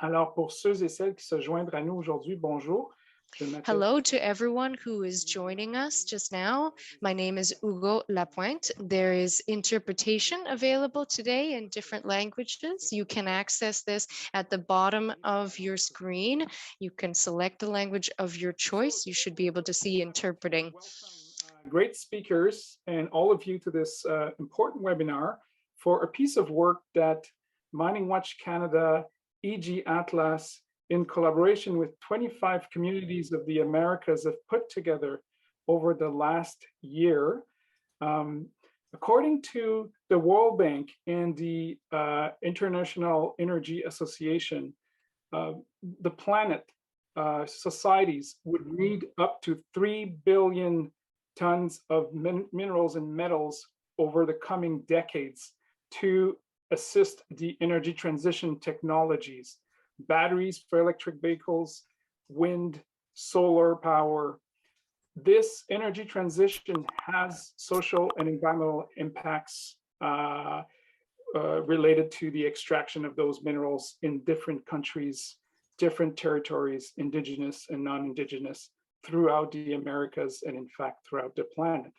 Alors, pour ceux et celles qui se joindront à nous aujourd'hui, bonjour. Hello to everyone who is joining us just now. My name is Hugo Lapointe. There is interpretation available today in different languages. You can access this at the bottom of your screen. You can select the language of your choice. You should be able to see interpreting. Great speakers and all of you to this important webinar for a piece of work that Mining Watch Canada, EG Atlas, in collaboration with 25 communities of the Americas have put together over the last year. According to the World Bank and the International Energy Association, the planet, societies would need up to 3 billion tons of minerals and metals over the coming decades to assist the energy transition technologies. Batteries for electric vehicles, wind, solar power. This energy transition has social and environmental impacts related to the extraction of those minerals in different countries, different territories, indigenous and non-indigenous, throughout the Americas and in fact throughout the planet.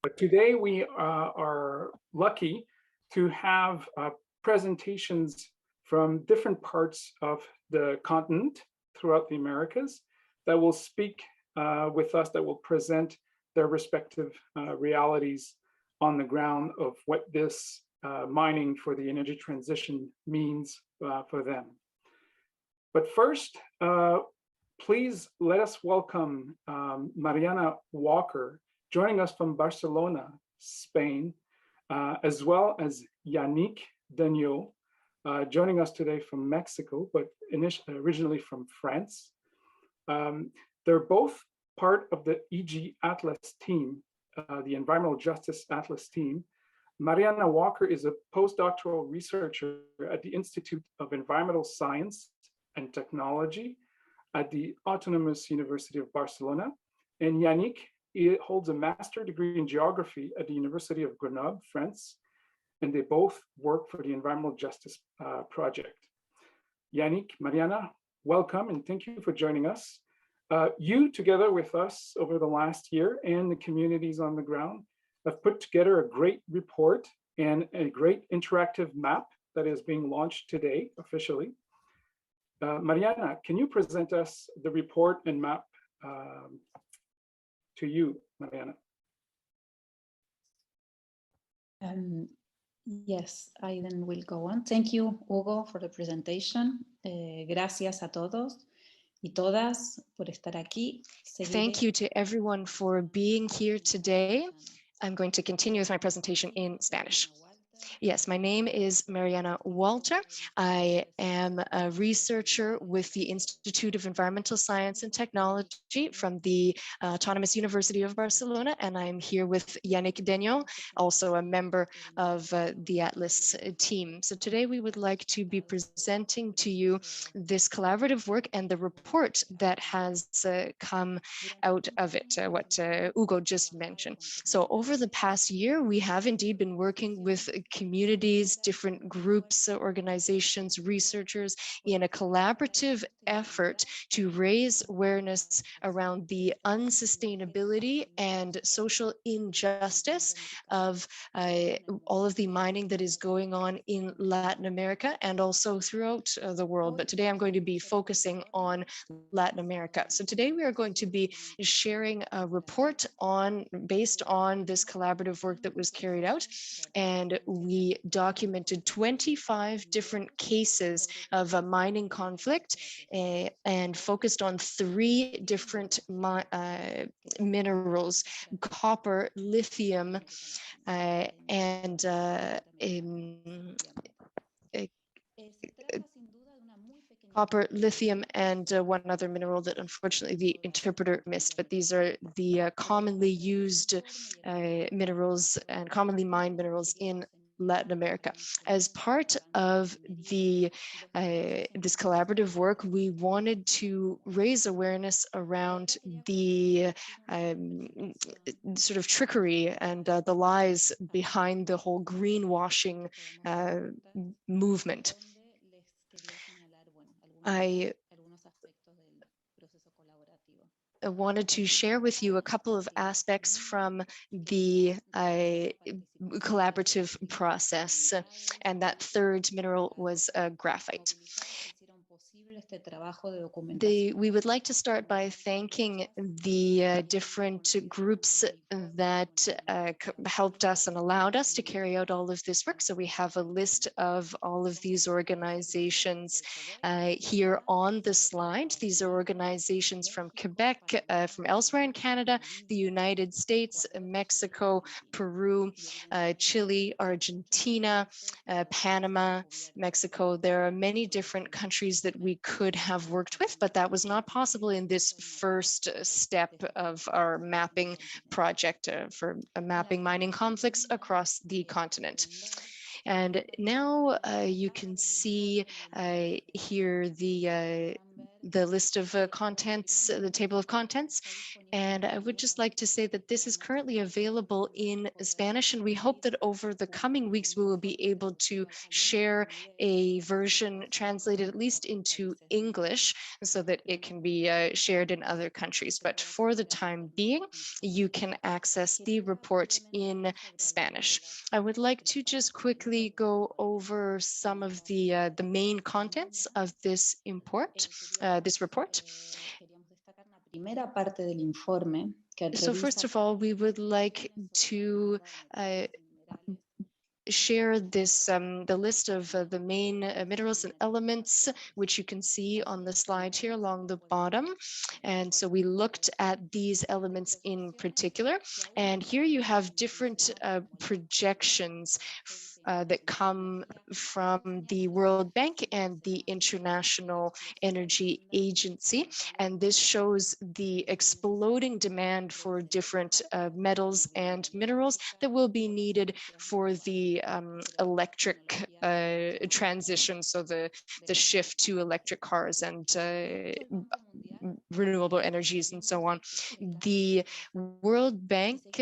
But today we are lucky to have presentations from different parts of the continent throughout the Americas that will speak with us, that will present their respective realities on the ground of what this mining for the energy transition means for them. But first, please let us welcome Mariana Walker, joining us from Barcelona, Spain, as well as Yannick Deniau, joining us today from Mexico, but originally from France. They're both part of the EG Atlas team, the Environmental Justice Atlas team. Mariana Walker is a postdoctoral researcher at the Institute of Environmental Science and Technology at the Autonomous University of Barcelona. And Yannick holds a master's degree in geography at the University of Grenoble, France. And they both work for the Environmental Justice Project. Yannick, Mariana, welcome and thank you for joining us. You, together with us over the last year and the communities on the ground, have put together a great report and a great interactive map that is being launched today officially. Mariana, can you present us the report and map to you, Mariana? Yes, I then will go on. Thank you, Hugo, for the presentation. Gracias a todos y todas por estar aquí. Thank you to everyone for being here today. I'm going to continue with my presentation in Spanish. Yes, my name is Mariana Walter. I am a researcher with the Institute of Environmental Science and Technology from the Autonomous University of Barcelona, and I'm here with Yannick Deniau, also a member of the Atlas team. So today we would like to be presenting to you this collaborative work and the report that has come out of it, what Hugo just mentioned. So over the past year, we have indeed been working with communities, different groups, organizations, researchers in a collaborative effort to raise awareness around the unsustainability and social injustice of all of the mining that is going on in Latin America and also throughout the world. But today I'm going to be focusing on Latin America. So today we are going to be sharing a report based on this collaborative work that was carried out, and we documented 25 different cases of a mining conflict and focused on 3 different minerals: copper, lithium, and copper, lithium, and one other mineral that unfortunately the interpreter missed, but these are the commonly used minerals and commonly mined minerals in Latin America. As part of this collaborative work, we wanted to raise awareness around the sort of trickery and the lies behind the whole greenwashing movement. I wanted to share with you a couple of aspects from the collaborative process, and that third mineral was graphite. We would like to start by thanking the different groups that helped us and allowed us to carry out all of this work. So we have a list of all of these organizations here on the slide. These are organizations from Quebec, from elsewhere in Canada, the United States, Mexico, Peru, Chile, Argentina, Panama, Mexico. There are many different countries that we could have worked with, but that was not possible in this first step of our mapping project for mapping mining conflicts across the continent. And now you can see here the list of contents, the table of contents. And I would just like to say that this is currently available in Spanish, and we hope that over the coming weeks we will be able to share a version translated at least into English so that it can be shared in other countries. But for the time being, you can access the report in Spanish. I would like to just quickly go over some of the main contents of this report. So first of all, we would like to share this the list of the main minerals and elements, which you can see on the slide here along the bottom. And so we looked at these elements in particular, and here you have different projections that come from the World Bank and the International Energy Agency. And this shows the exploding demand for different metals and minerals that will be needed for the electric transition, so the shift to electric cars and renewable energies and so on. The World Bank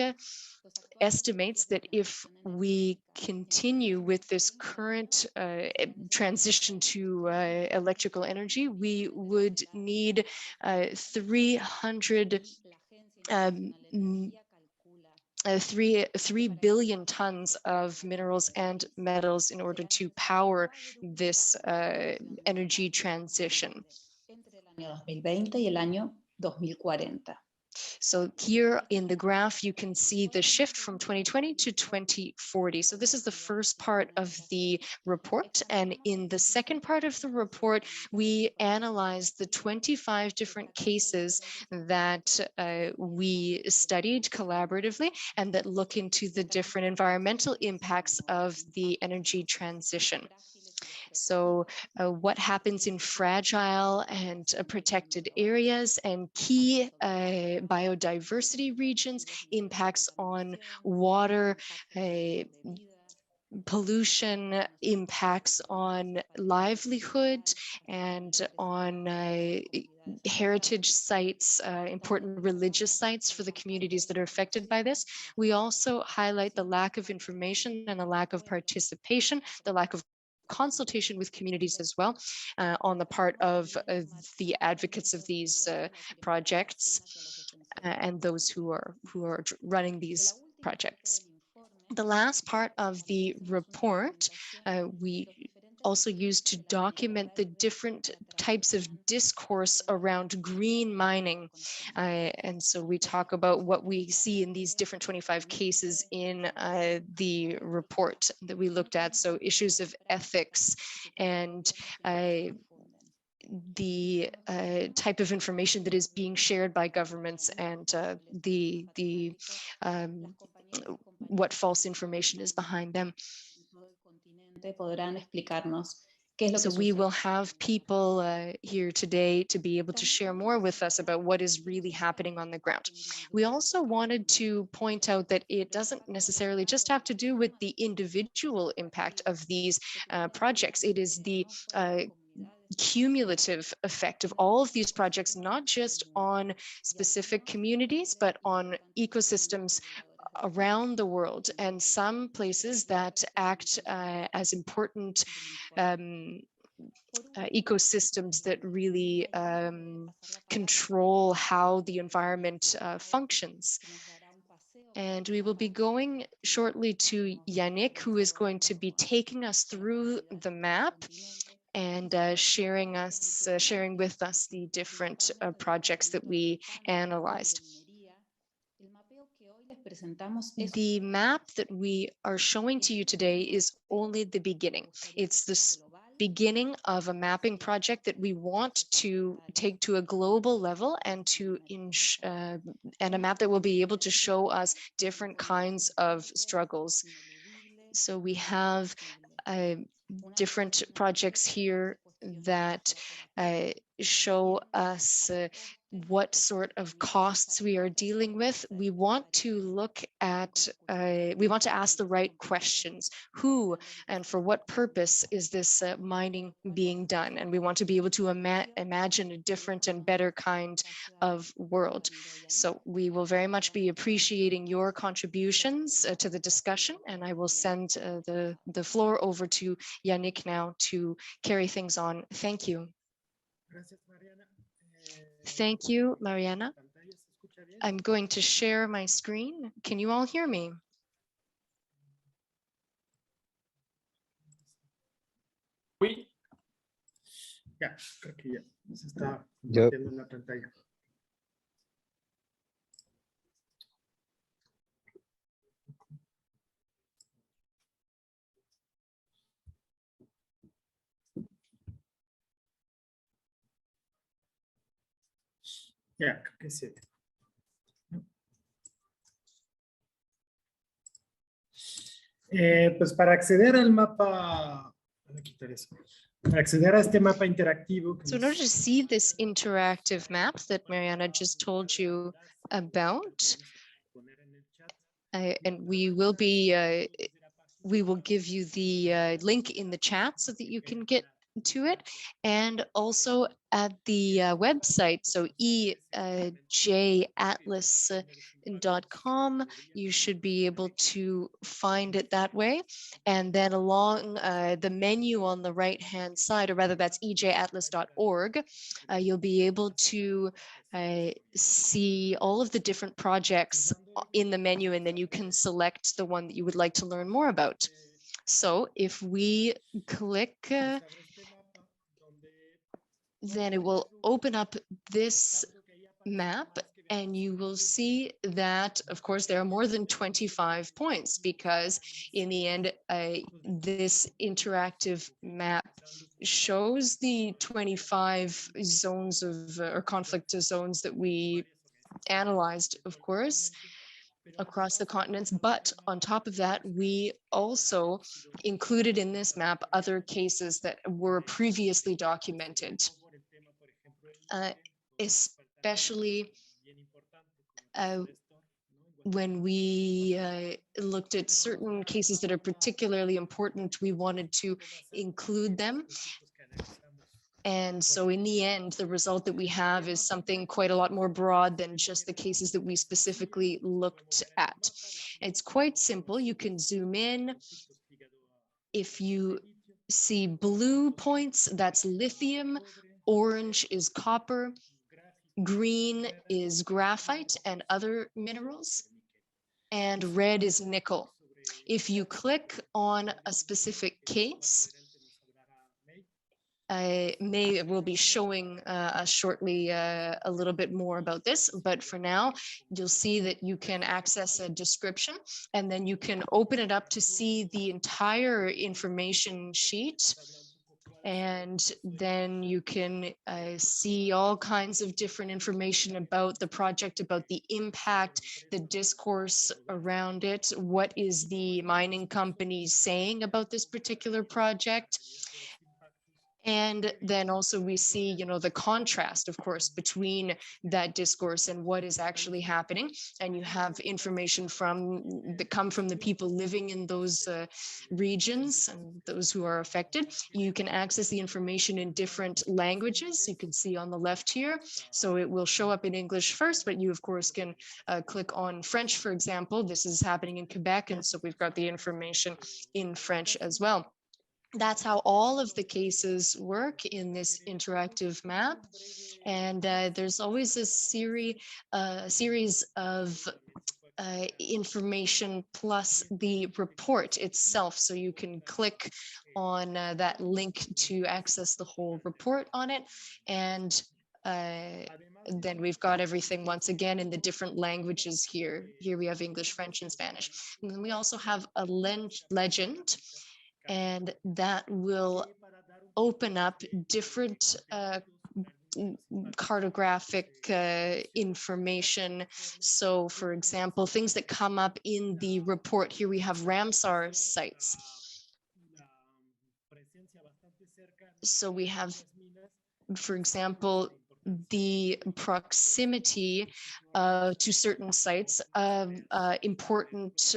estimates that if we continue with this current transition to electrical energy, we would need 3 billion tons of minerals and metals in order to power this energy transition. So here in the graph, you can see the shift from 2020 to 2040. So this is the first part of the report. And in the second part of the report, we analyzed the 25 different cases that we studied collaboratively and that look into the different environmental impacts of the energy transition. So what happens in fragile and protected areas and key biodiversity regions, impacts on water, pollution, impacts on livelihood and on heritage sites, important religious sites for the communities that are affected by this. We also highlight the lack of information and the lack of participation, the lack of consultation with communities as well on the part of the advocates of these projects and those who are running these projects. The last part of the report we also used to document the different types of discourse around green mining. And so we talk about what we see in these different 25 cases in the report that we looked at. So issues of ethics and the type of information that is being shared by governments and what false information is behind them. So we will have people here today to be able to share more with us about what is really happening on the ground. We also wanted to point out that it doesn't necessarily just have to do with the individual impact of these projects. It is the cumulative effect of all of these projects, not just on specific communities, but on ecosystems around the world, and some places that act as important ecosystems that really control how the environment functions. And we will be going shortly to Yannick, who is going to be taking us through the map and sharing with us the different projects that we analyzed. The map that we are showing to you today is only the beginning. It's the beginning of a mapping project that we want to take to a global level and and a map that will be able to show us different kinds of struggles. So we have different projects here that show us what sort of costs we are dealing with. We want to look at, we want to ask the right questions. Who and for what purpose is this mining being done? And we want to be able to imagine a different and better kind of world. So we will very much be appreciating your contributions to the discussion, and I will send the floor over to Yannick now to carry things on. Thank you. Thank you, Mariana. I'm going to share my screen. Can you all hear me? Oui. Ya, creo que ya se está compartiendo en la pantalla. Ya, creo que sí. Pues para acceder al mapa, voy a quitar eso. Para acceder a este mapa interactivo. So in order to see this interactive map that Mariana just told you about, and we will give you the link in the chat so that you can get to it, and also at the website, so ejatlas.com, you should be able to find it that way. And then along the menu on the right hand side, or rather that's ejatlas.org, you'll be able to see all of the different projects in the menu, and then you can select the one that you would like to learn more about. So if we click, then it will open up this map, and you will see that, of course, there are more than 25 points, because in the end, this interactive map shows the 25 zones of or conflict zones that we analyzed, of course, across the continents. But on top of that, we also included in this map other cases that were previously documented, especially when we looked at certain cases that are particularly important. We wanted to include them. And so in the end, the result that we have is something quite a lot more broad than just the cases that we specifically looked at. It's quite simple. You can zoom in. If you see blue points, that's lithium, orange is copper, green is graphite and other minerals, and red is nickel. If you click on a specific case, will be showing us shortly a little bit more about this, but for now, you'll see that you can access a description, and then you can open it up to see the entire information sheet. And then you can see all kinds of different information about the project, about the impact, the discourse around it, what is the mining company saying about this particular project. And then also we see, the contrast, of course, between that discourse and what is actually happening. And you have information that come from the people living in those regions and those who are affected. You can access the information in different languages. You can see on the left here. So it will show up in English first, but you, of course, can click on French, for example. This is happening in Quebec, and so we've got the information in French as well. That's how all of the cases work in this interactive map. And there's always a series of information plus the report itself. So you can click on that link to access the whole report on it. And then we've got everything once again in the different languages here. Here we have English, French, and Spanish. And then we also have a legend, and that will open up different cartographic information. So for example, things that come up in the report, here we have Ramsar sites. So we have, for example, the proximity to certain sites of important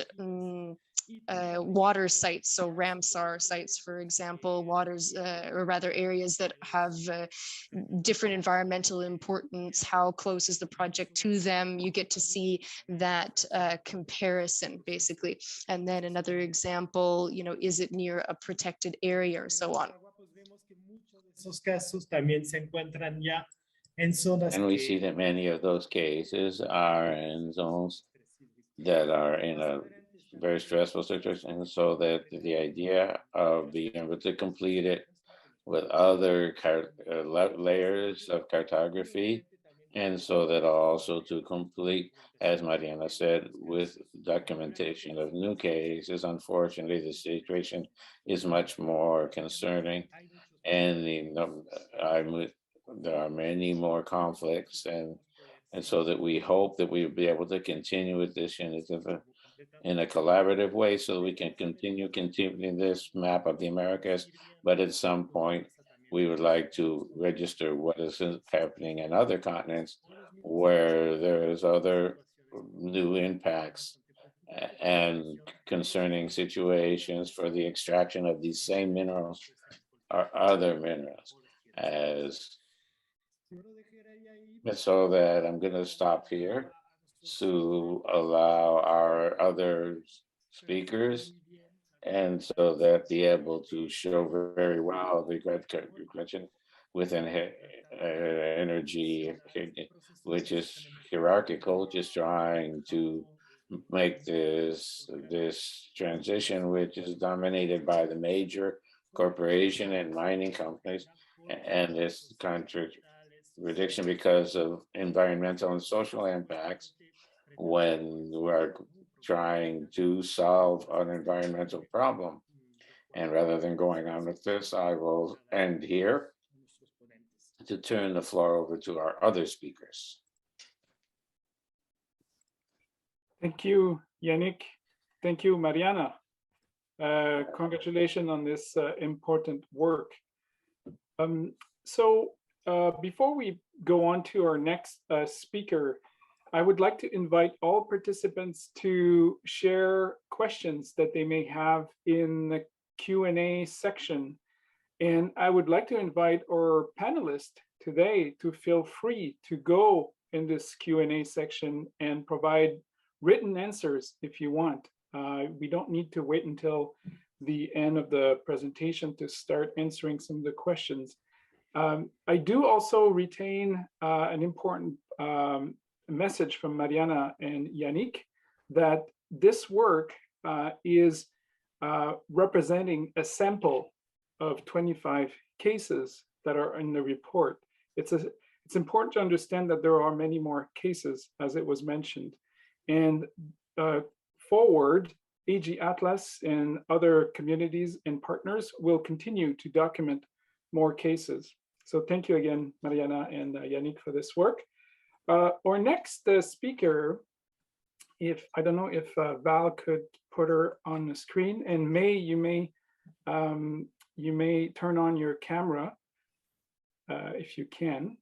water sites, so Ramsar sites, for example, waters, or rather areas that have different environmental importance. How close is the project to them? You get to see that comparison, basically. And then another example, you know, is it near a protected area or so on? Esos casos también se encuentran ya en zonas And we see that many of those cases are in zones that are in a very stressful situation, so that the idea of being able to complete it with other layers of cartography, and so that also to complete, as Mariana said, with documentation of new cases. Unfortunately, the situation is much more concerning, and there are many more conflicts, and so that we hope that we'll be able to continue with this initiative in a collaborative way, so that we can continue this map of the Americas. But at some point, we would like to register what is happening in other continents where there is other new impacts and concerning situations for the extraction of these same minerals or other minerals. So that I'm going to stop here to allow our other speakers, and so that be able to show very well the question within energy, which is hierarchical, just trying to make this transition, which is dominated by the major corporation and mining companies, and this contradiction because of environmental and social impacts when we're trying to solve an environmental problem. And rather than going on with this, I will end here to turn the floor over to our other speakers. Thank you, Yannick. Thank you, Mariana. Congratulations on this important work. Before we go on to our next speaker, I would like to invite all participants to share questions that they may have in the Q&A section. And I would like to invite our panelists today to feel free to go in this Q&A section and provide written answers if you want. We don't need to wait until the end of the presentation to start answering some of the questions. I do also retain an important message from Mariana and Yannick that this work is representing a sample of 25 cases that are in the report. It's important to understand that there are many more cases, as it was mentioned. And forward, AG Atlas and other communities and partners will continue to document more cases. So thank you again, Mariana and Yannick, for this work. Our next speaker, I don't know if Val could put her on the screen, and May, you may turn on your camera if you can.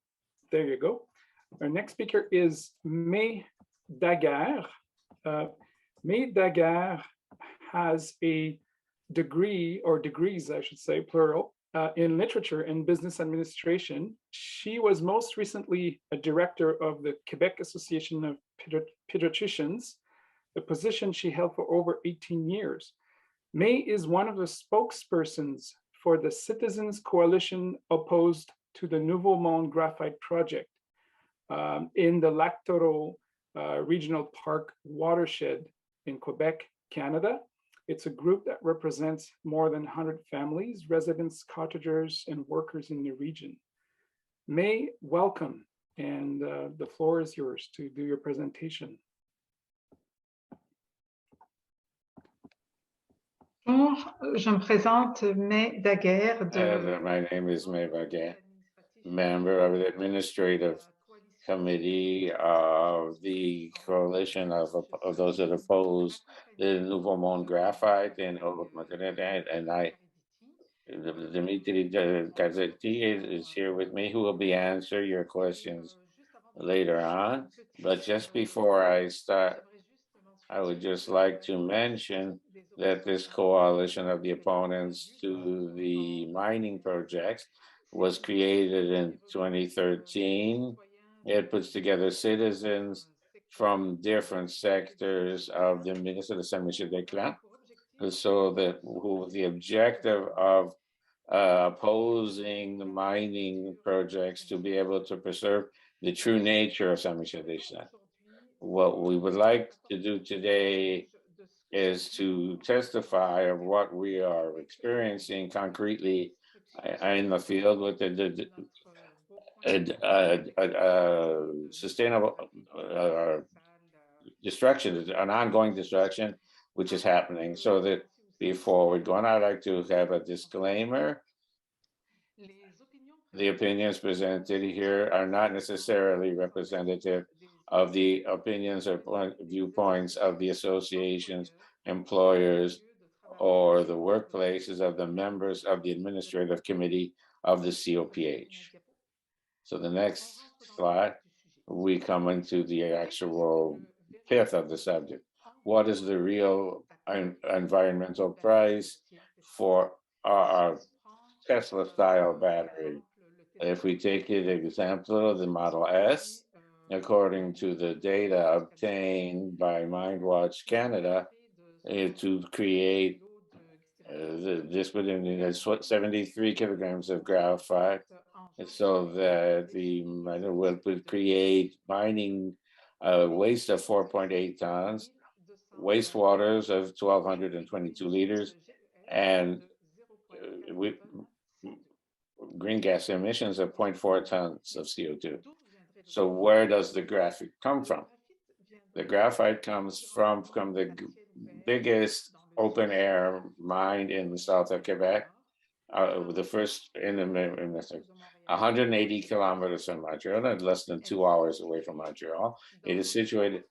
There you go. Our next speaker is May Dagher. May Dagher has a degree, or degrees, I should say, plural, in literature and business administration. She was most recently a director of the Quebec Association of Pediatricians, a position she held for over 18 years. May is one of the spokespersons for the Citizens Coalition opposed to the Nouveau Monde Graphite project in the Lac Taureau Regional Park watershed in Quebec, Canada. It's a group that represents more than 100 families, residents, cottagers, and workers in the region. May, welcome, and the floor is yours to do your presentation. Bonjour, je me présente May Dagher. My name is May Dagher, member of the administrative committee of the coalition of those that oppose the Nouveau Monde Graphite and McKinney, and I, Dmitri is here with me, who will be answer your questions later on. But just before I start, I would just like to mention that this coalition of the opponents to the mining projects was created in 2013. It puts together citizens from different sectors of the Minnesota Saint-Michel des Clans, so that the objective of opposing the mining projects to be able to preserve the true nature of Saint-Michel des Clans. What we would like to do today is to testify of what we are experiencing concretely in the field with the sustainable destruction, an ongoing destruction, which is happening. So that before we go on, I'd like to have a disclaimer. The opinions presented here are not necessarily representative of the opinions or viewpoints of the associations, employers, or the workplaces of the members of the administrative committee of the COPH. So the next slide, we come into the actual pith of the subject. What is the real environmental price for our Tesla-style battery? If we take an example of the Model S, according to the data obtained by MindWatch Canada, to create this would need 73 kilograms of graphite, so that the miner would create mining waste of 4.8 tons, wastewaters of 1,222 liters, and green gas emissions of 0.4 tons of CO2. So where does the graphite come from? The graphite comes from the biggest open air mine in the south of Quebec, the first in the 180 kilometers from Montreal, and less than 2 hours away from Montreal. It is situated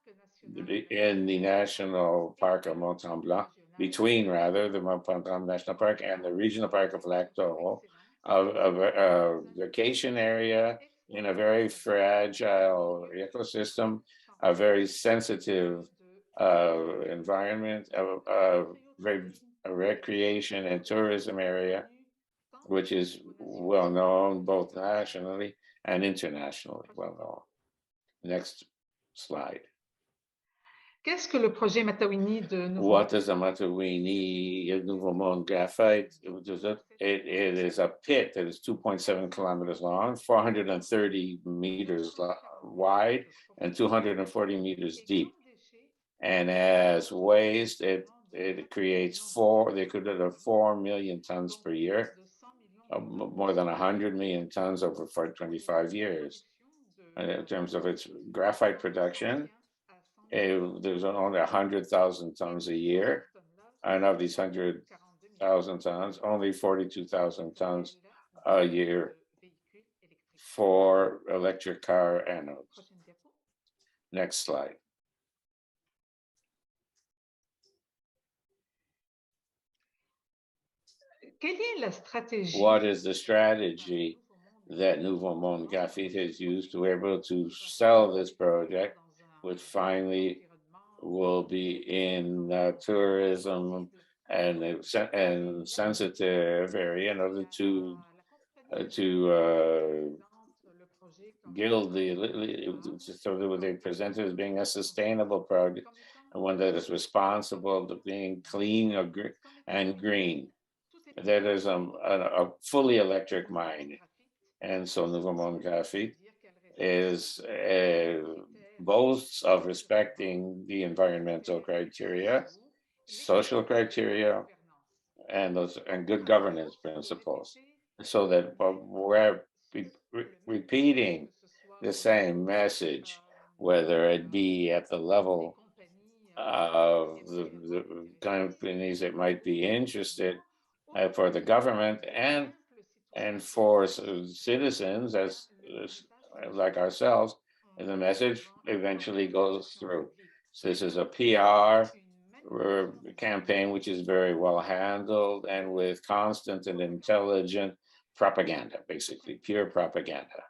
in the National Park of Mont-Tremblant, between rather the Mont-Tremblant National Park and the Regional Park of Lac Taureau, a vacation area in a very fragile ecosystem, a very sensitive environment, a recreation and tourism area, which is well known both nationally and internationally well known. Next slide. Qu'est-ce que le projet Matawinie de Nouveau? What does a Matawinie Nouveau Monde Graphite? It is a pit that is 2.7 kilometers long, 430 meters wide, and 240 meters deep. And as waste, it creates they could have 4 million tons per year, more than 100 million tons over 25 years. And in terms of its graphite production, there's only 100,000 tons a year, and of these 100,000 tons, only 42,000 tons a year for electric car anodes. Next slide. What is the strategy that Nouveau Monde Graphite has used to be able to sell this project, which finally will be in tourism and sensitive area in order to gild so that they present it as being a sustainable project one that is responsible to being clean and green. That is a fully electric mine. And so Nouveau Monde Graphite is boasts of respecting the environmental criteria, social criteria, and good governance principles, so that we're repeating the same message, whether it be at the level of the companies that might be interested, for the government, and for citizens as like ourselves, and the message eventually goes through. So this is a PR campaign which is very well handled and with constant and intelligent propaganda, basically pure propaganda.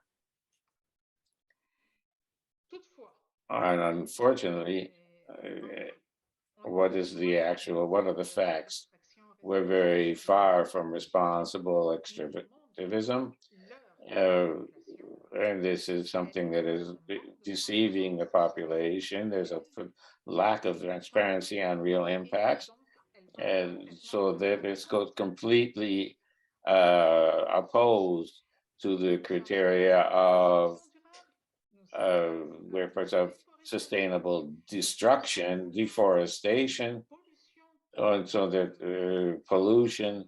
And unfortunately, what are the facts? We're very far from responsible extractivism. And this is something that is deceiving the population. There's a lack of transparency on real impacts. And so that this goes completely opposed to the criteria of where parts of sustainable destruction, deforestation, and so that pollution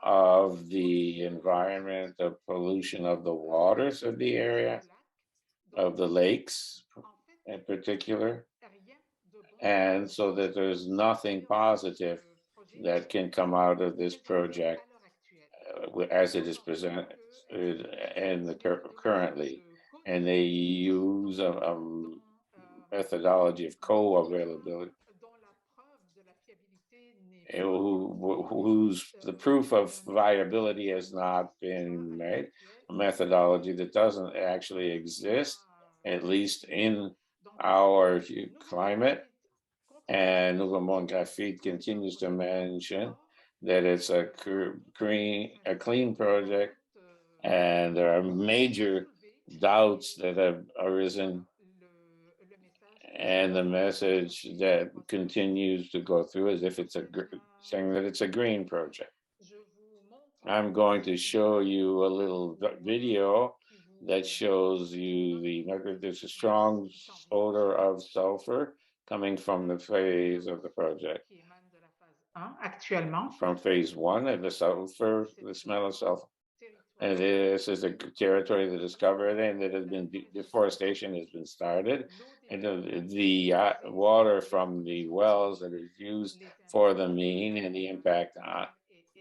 of the environment, the pollution of the waters of the area, of the lakes in particular, and so that there's nothing positive that can come out of this project as it is presented and currently. And they use a methodology of co-availability, whose the proof of viability has not been made, a methodology that doesn't actually exist, at least in our climate. And Nouveau Monde Graphite continues to mention that it's a clean project, and there are major doubts that have arisen, and the message that continues to go through as if it's saying that it's a green project. I'm going to show you a little video that shows you there's a strong odor of sulfur coming from the phase of the project. From phase 1, and the smell of sulfur. And this is a territory that is covered and that has been deforestation has been started, and the water from the wells that is used for the mine and the impact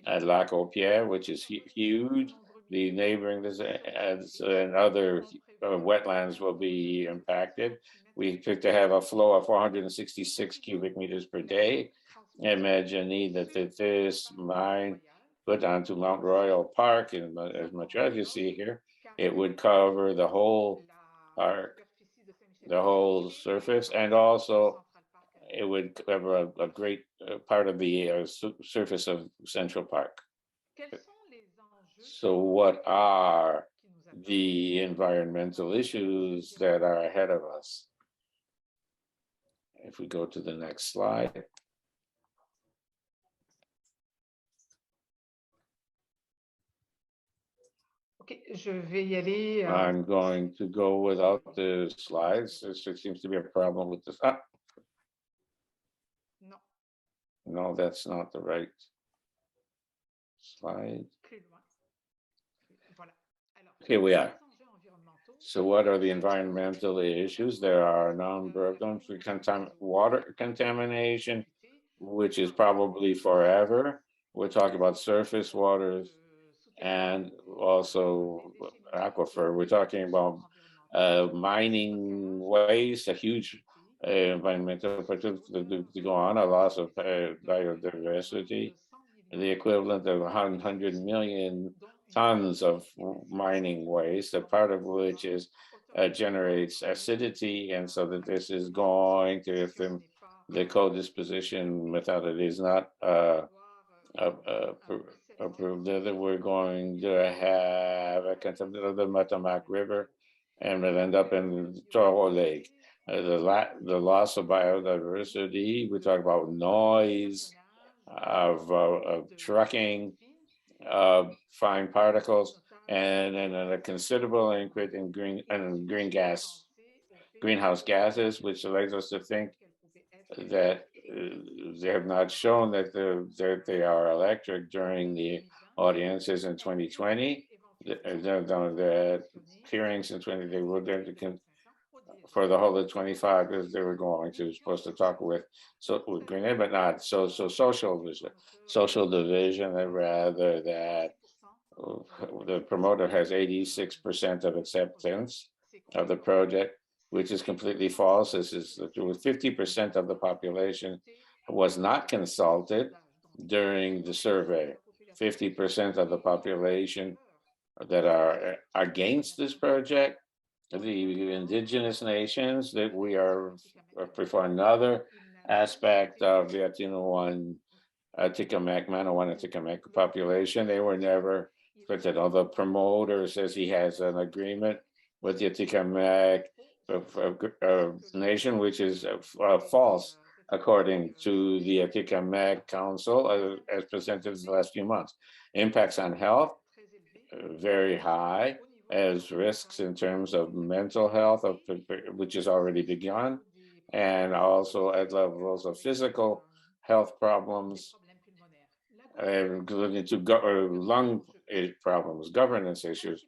at Lac aux Pierres, which is huge. The neighboring and other wetlands will be impacted. We expect to have a flow of 466 cubic meters per day. Imagine that this mine put onto Mount Royal Park, and as much as you see here, it would cover the whole park, the whole surface, and also it would cover a great part of the surface of Central Park. So what are the environmental issues that are ahead of us? If we go to the next slide. I'm going to go without the slides. There seems to be a problem with this. No, that's not the right slide. Here we are. So what are the environmental issues? There are a number of them. Water contamination, which is probably forever. We're talking about surface waters and also aquifer. We're talking about mining waste, a huge environmental to go on, a loss of biodiversity, the equivalent of 100 million tons of mining waste, a part of which is generates acidity, and so that this is going to, if the co-disposition method is not approved, that we're going to have a contaminant of the Matawinie River, and will end up in Toro Lake. the loss of biodiversity. We talk about noise, of trucking, fine particles, and a considerable increase in greenhouse gases, which allows us to think that they have not shown that they are electric during the audiences in 2020. The hearings in 20, they were there for the whole of 25, because they were supposed to talk with Green, but not social division, rather that the promoter has 86% of acceptance of the project, which is completely false. This is 50% of the population was not consulted during the survey. 50% of the population that are against this project, the indigenous nations, that we are for another aspect of the Manawan Atikamekw population. They were never printed. Although the promoter says he has an agreement with the Atikamekw nation, which is false, according to the Atikamekw Council, as presented in the last few months. Impacts on health, very high, as risks in terms of mental health, which has already begun, and also at levels of physical health problems, including to lung problems, governance issues.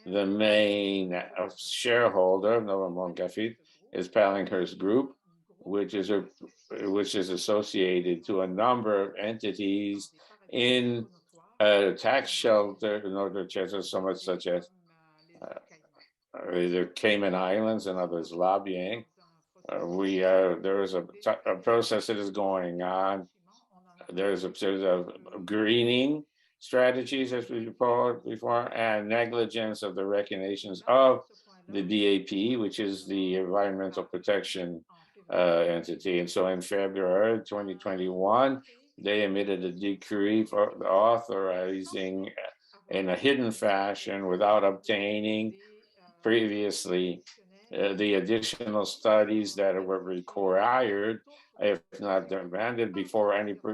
The main shareholder, Nouveau Graphite, is Pallinghurst Group, which is associated to a number of entities in tax shelter in order to so much such as the Cayman Islands and others lobbying. There is a process that is going on. There's a series of greening strategies, as we reported before, and negligence of the recognitions of the BAP, which is the Environmental Protection entity. And so in February 2021, they emitted a decree for authorizing in a hidden fashion, without obtaining previously the additional studies that were required, if not demanded, before any by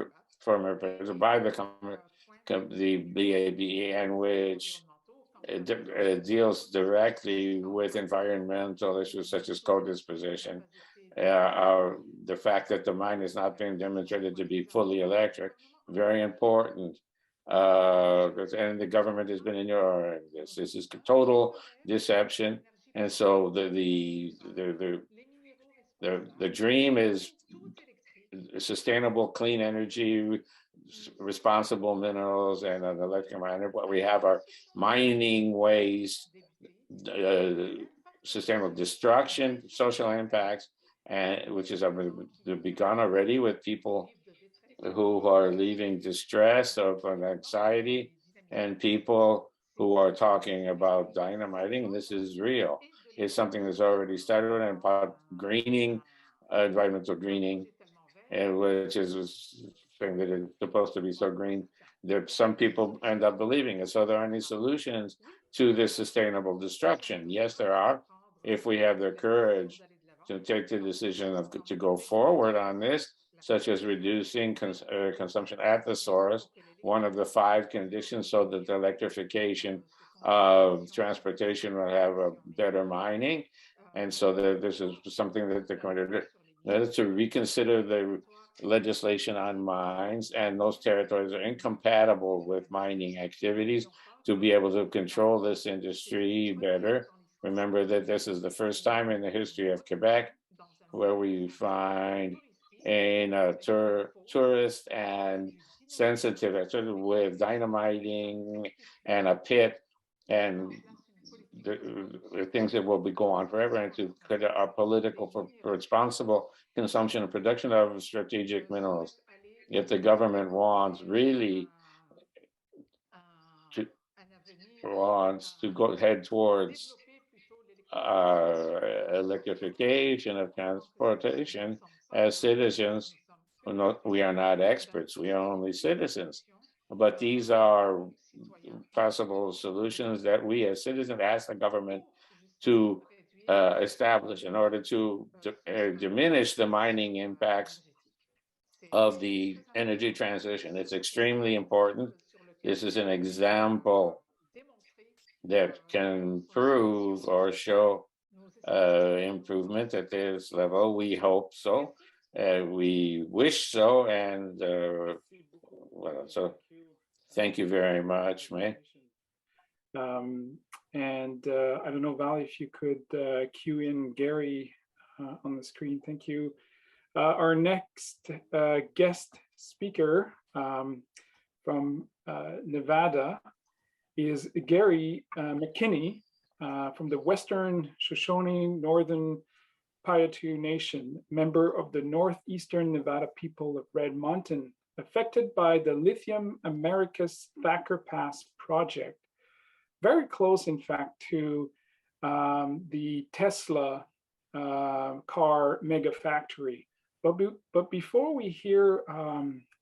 the BAB, and which deals directly with environmental issues such as co-disposition. The fact that the mine is not being demonstrated to be fully electric, very important. And the government has been ignoring this. This is total deception. And so the dream is sustainable, clean energy, responsible minerals, and an electric miner. What we have are mining waste, sustainable destruction, social impacts, and which has begun already with people who are leaving distress or anxiety, and people who are talking about dynamiting. This is real. It's something that's already started, and about greening, environmental greening, and which is a thing that is supposed to be so green that some people end up believing it. So there are any solutions to this sustainable destruction? Yes, there are. If we have the courage to take the decision to go forward on this, such as reducing consumption at the source, one of the 5 conditions, so that the electrification of transportation will have a better mining. And so this is something that they're going to do, to reconsider the legislation on mines, and those territories are incompatible with mining activities, to be able to control this industry better. Remember that this is the first time in the history of Quebec where we find in a tourist and sensitive with dynamiting and a pit, and the things that will go on forever, and to create a political for responsible consumption and production of strategic minerals. If the government wants to go head towards electrification of transportation, as citizens, we are not experts, we are only citizens. But these are possible solutions that we as citizens ask the government to established in order to diminish the mining impacts of the energy transition. It's extremely important. This is an example that can prove or show improvement at this level. We hope so. We wish so. And well, so thank you very much, May. I don't know, Val, if you could cue in Gary on the screen. Thank you. Our next guest speaker from Nevada is Gary McKinney from the Western Shoshone-Northern Paiute Nation, member of the Northeastern Nevada people of Red Mountain, affected by the Lithium Americas Thacker Pass project. Very close, in fact, to the Tesla car mega factory. But before we hear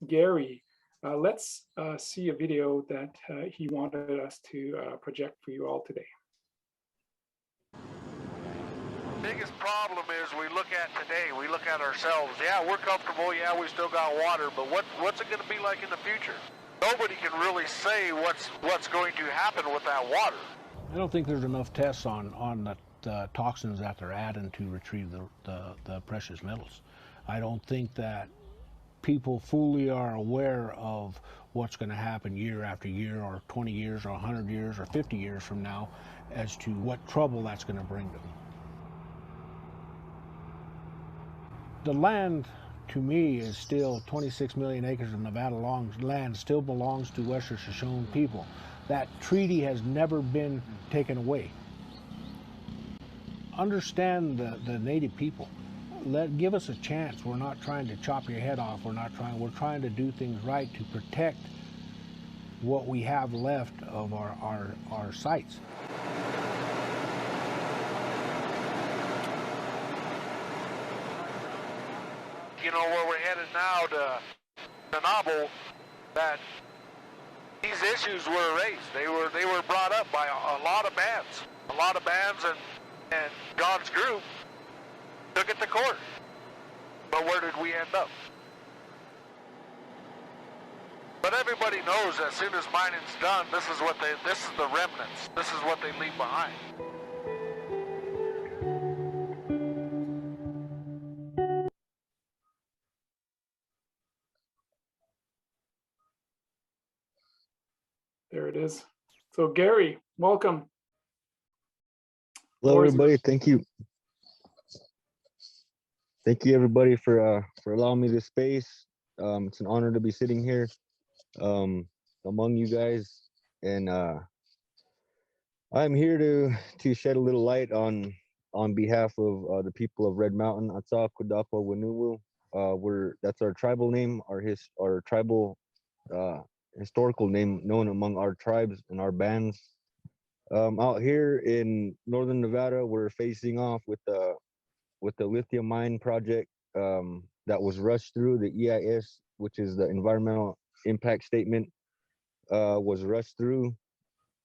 Gary, let's see a video that he wanted us to project for you all today. Biggest problem is we look at today, we look at ourselves. Yeah, we're comfortable. Yeah, we still got water, but what's it going to be like in the future? Nobody can really say what's going to happen with that water. I don't think there's enough tests on the toxins that they're adding to retrieve the precious metals. I don't think that people fully are aware of what's going to happen year after year, or 20 years, or 100 years, or 50 years from now, as to what trouble that's going to bring them. The land, to me, is still 26 million acres of Nevada land still belongs to Western Shoshone people. That treaty has never been taken away. Understand the native people. Give us a chance. We're not trying to chop your head off. We're trying to do things right to protect what we have left of our sites. You know, where we're headed now to Nouveau, that these issues were raised. They were brought up by a lot of bands, and God's group took it to court. But where did we end up? But everybody knows as soon as mining's done, this is the remnants. This is what they leave behind. There it is. So Gary, welcome. Hello, everybody. Thank you. Thank you, everybody, for allowing me this space. It's an honor to be sitting here among you guys, and I'm here to shed a little light on behalf of the people of Red Mountain, Atsa Kudakwa Winuwu. That's our tribal name, our tribal historical name known among our tribes and our bands. Out here in northern Nevada, we're facing off with the lithium mine project that was rushed through. The EIS, which is the environmental impact statement, was rushed through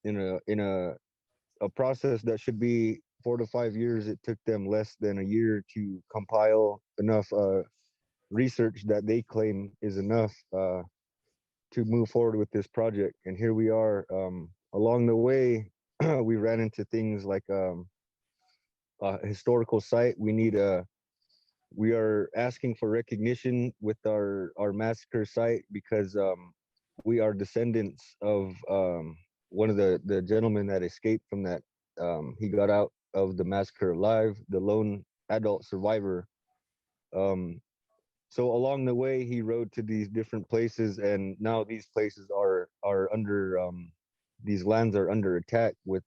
in a process that should be 4 to 5 years. It took them less than a year to compile enough research that they claim is enough to move forward with this project. And here we are. Along the way, we ran into things like a historical site. We are asking for recognition with our massacre site because we are descendants of one of the gentlemen that escaped from that. He got out of the massacre alive, the lone adult survivor. So along the way, he rode to these different places, and now these places are under these lands are under attack with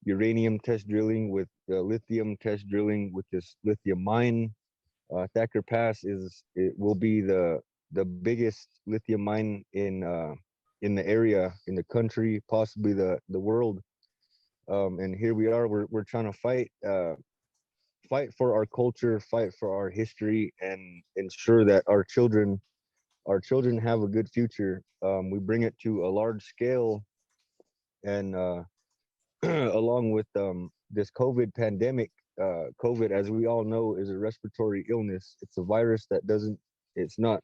uranium test drilling, with lithium test drilling, with this lithium mine. Thacker Pass will be the biggest lithium mine in the area, in the country, possibly the world. And here we are. We're trying to fight for our culture, fight for our history, and ensure that our children have a good future. We bring it to a large scale, and a along with this COVID pandemic. COVID, as we all know, is a respiratory illness. It's a virus that it's not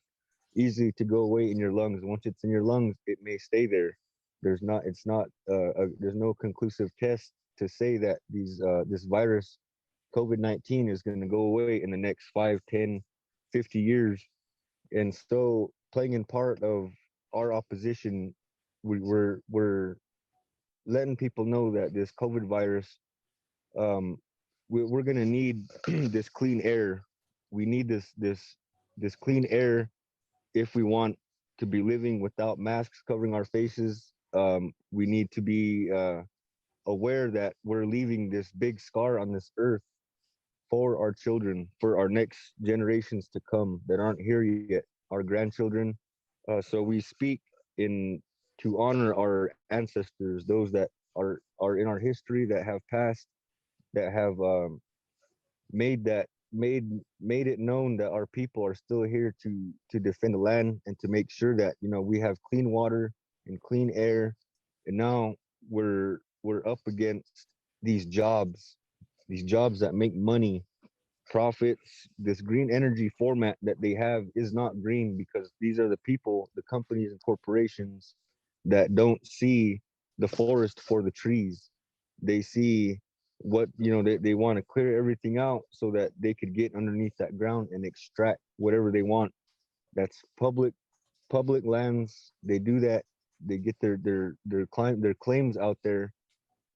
easy to go away in your lungs. Once it's in your lungs, it may stay there. There's no conclusive test to say that this virus, COVID-19, is going to go away in the next 5, 10, 50 years. And so playing in part of our opposition, we're letting people know that this COVID virus, we're going to need this clean air. We need this clean air if we want to be living without masks covering our faces. We need to be aware that we're leaving this big scar on this earth for our children, for our next generations to come that aren't here yet, our grandchildren. So we speak to honor our ancestors, those that are in our history, that have passed, that have made it known that our people are still here to defend the land and to make sure that we have clean water and clean air. And now we're up against these jobs that make money, profits. This green energy format that they have is not green, because these are the people, the companies and corporations that don't see the forest for the trees. They see what they want to clear everything out so that they could get underneath that ground and extract whatever they want. That's public lands. They do that. They get their claims out there.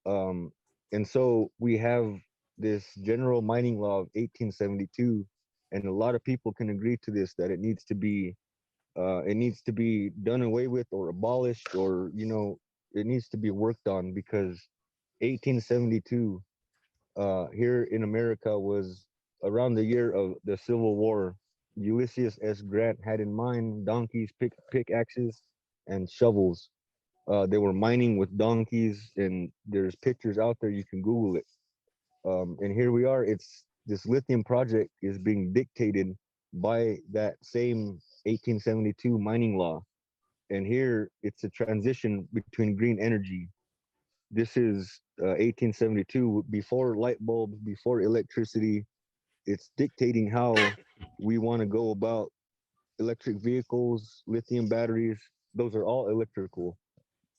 And so we have this general mining law of 1872, and a lot of people can agree to this, that it needs to be done away with or abolished, or it needs to be worked on, because 1872 here in America was around the year of the Civil War. Ulysses S. Grant had in mind donkeys, pickaxes, and shovels. They were mining with donkeys, and there's pictures out there. You can Google it. And here we are. This lithium project is being dictated by that same 1872 mining law. And here it's a transition between green energy. This is 1872, before light bulbs, before electricity. It's dictating how we want to go about electric vehicles, lithium batteries. Those are all electrical.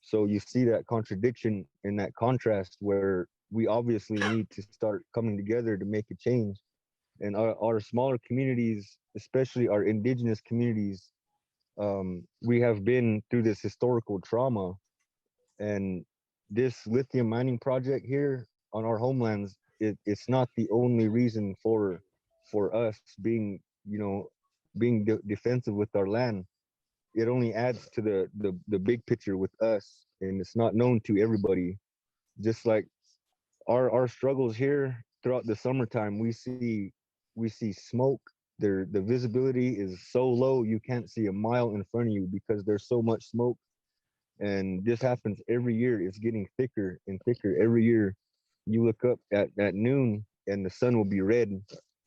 So you see that contradiction and that contrast, where we obviously need to start coming together to make a change. And our smaller communities, especially our indigenous communities, we have been through this historical trauma. And this lithium mining project here on our homelands, it's not the only reason for us being defensive with our land. It only adds to the big picture with us, and it's not known to everybody. Just like our struggles here throughout the summertime, we see smoke. The visibility is so low you can't see a mile in front of you because there's so much smoke. And this happens every year. It's getting thicker and thicker every year. You look up at noon and the sun will be red,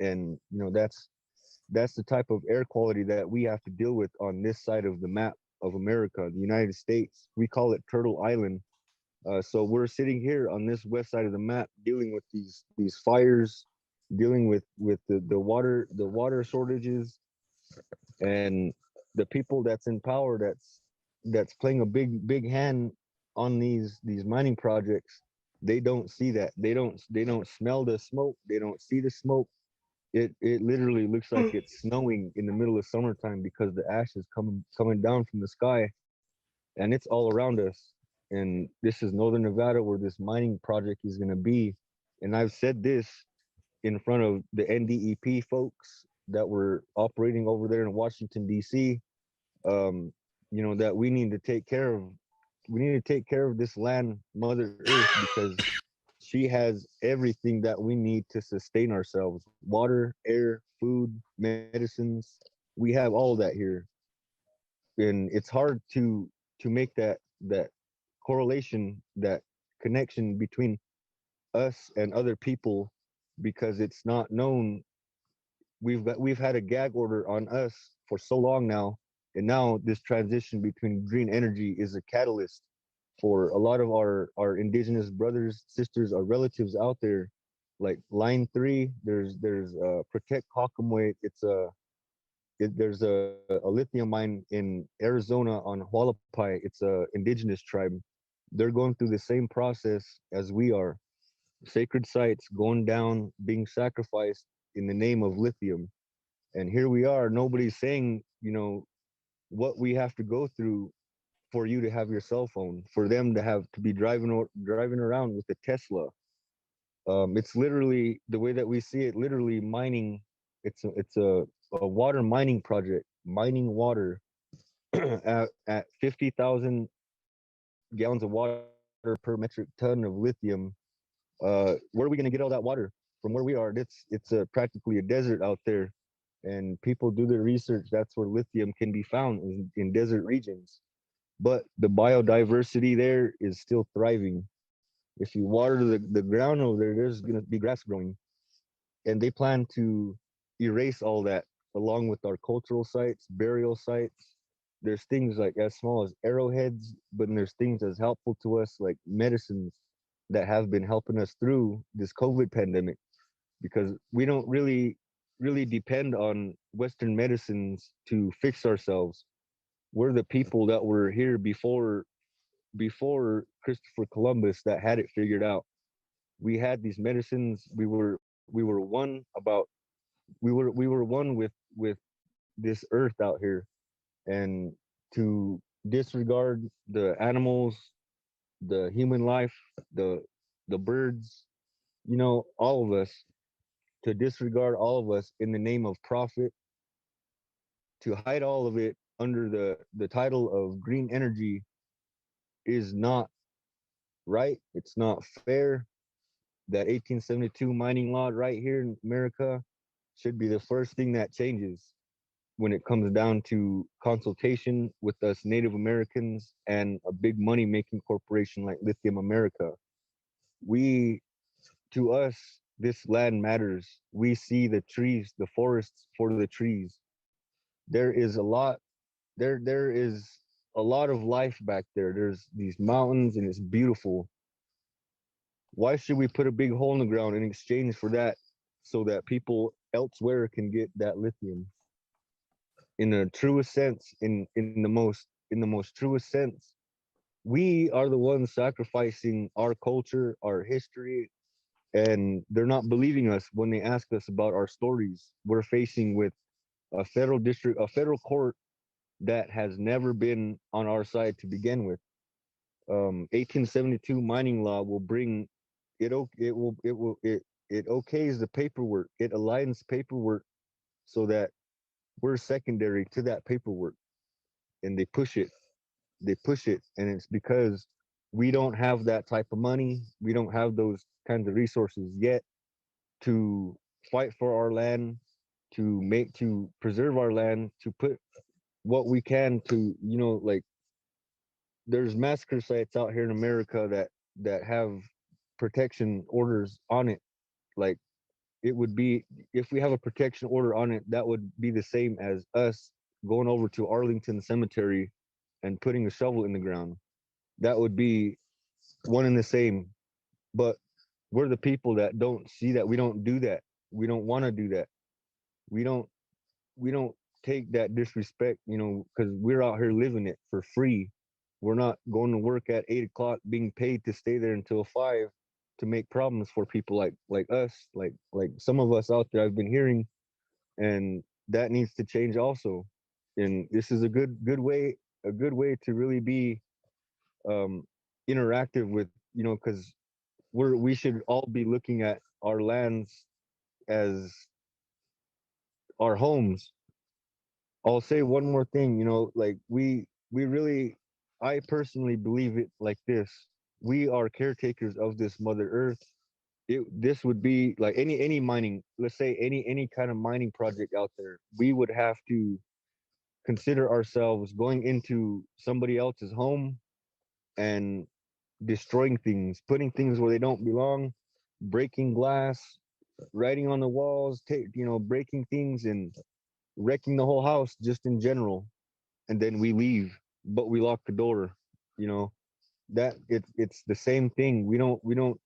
and that's the type of air quality that we have to deal with on this side of the map of America, the United States. We call it Turtle Island. So we're sitting here on this west side of the map, dealing with these fires, dealing with the water shortages, and the people that's in power, that's playing a big hand on these mining projects. They don't see that. They don't smell the smoke. They don't see the smoke. It literally looks like it's snowing in the middle of summertime because the ash is coming down from the sky, and it's all around us. And this is Northern Nevada, where this mining project is going to be. And I've said this in front of the NDEP folks that were operating over there in Washington, D.C., that we need to take care of this land, Mother Earth, because she has everything that we need to sustain ourselves: water, air, food, medicines. We have all that here. And it's hard to make that correlation, that connection between us and other people, because it's not known. We've had a gag order on us for so long now, and now this transition between green energy is a catalyst for a lot of our indigenous brothers, sisters, our relatives out there, like line 3, there's Protect Hockamway. There's a lithium mine in Arizona on Hualapai. It's a indigenous tribe. They're going through the same process as we are. Sacred sites going down, being sacrificed in the name of lithium. And here we are, nobody's saying, what we have to go through for you to have your cell phone, for them to have to be driving around with a Tesla. It's literally, the way that we see it, literally mining. It's a water mining project, mining water at 50,000 gallons of water per metric ton of lithium. Where are we going to get all that water from where we are? It's practically a desert out there, and people do their research. That's where lithium can be found, in desert regions. But the biodiversity there is still thriving. If you water the ground over there, there's going to be grass growing. And they plan to erase all that, along with our cultural sites, burial sites. There's things like as small as arrowheads, but there's things as helpful to us like medicines that have been helping us through this COVID pandemic, because we don't really depend on Western medicines to fix ourselves. We're the people that were here before Christopher Columbus that had it figured out. We had these medicines. We were one with this earth out here, and to disregard the animals, the human life, the birds, all of us, to disregard all of us in the name of profit, to hide all of it under the title of green energy is not right. It's not fair. That 1872 mining law right here in America should be the first thing that changes when it comes down to consultation with us Native Americans and a big money making corporation like Lithium America. To us, this land matters. We see the trees, the forests for the trees. There is a lot of life back there. There's these mountains and it's beautiful. Why should we put a big hole in the ground in exchange for that, so that people elsewhere can get that lithium? In the truest sense, in the most truest sense, we are the ones sacrificing our culture, our history, and they're not believing us when they ask us about our stories. We're facing with a federal court that has never been on our side to begin with. 1872 mining law will bring it okays the paperwork. It aligns paperwork so that we're secondary to that paperwork, and they push it, and it's because we don't have that type of money. We don't have those kinds of resources yet to fight for our land, to preserve our land, to put what we can to, like, there's massacre sites out here in America that have protection orders on it. Like, it would be, if we have a protection order on it, that would be the same as us going over to Arlington Cemetery and putting a shovel in the ground. That would be one and the same. But we're the people that don't see that. We don't do that. We don't want to do that. We don't take that disrespect, because we're out here living it for free. We're not going to work at 8 o'clock being paid to stay there until 5 to make problems for people like us, like some of us out there I've been hearing, and that needs to change also. And this is a good way to really be interactive with, because we should all be looking at our lands as our homes. I'll say one more thing, like we really, I personally believe it like this. We are caretakers of this Mother Earth. This would be like any mining, let's say any kind of mining project out there, we would have to consider ourselves going into somebody else's home and destroying things, putting things where they don't belong, breaking glass, writing on the walls, breaking things and wrecking the whole house just in general. And then we leave, but we lock the door. that it's the same thing. We don't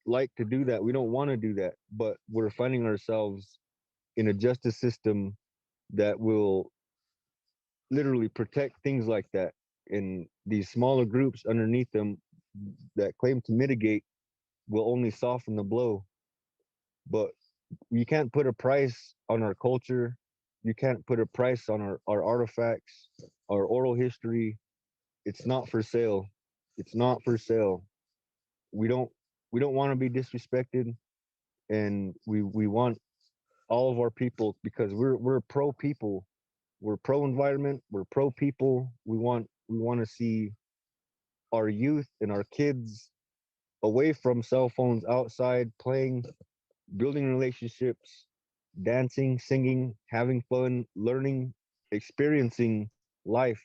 like to do that. We don't want to do that, but we're finding ourselves in a justice system that will literally protect things like that. And these smaller groups underneath them that claim to mitigate will only soften the blow. But you can't put a price on our culture. You can't put a price on our artifacts, our oral history. It's not for sale. It's not for sale. We don't want to be disrespected, and we want all of our people, because we're pro people. We're pro environment. We're pro people. We want to see our youth and our kids away from cell phones, outside playing, building relationships, dancing, singing, having fun, learning, experiencing life,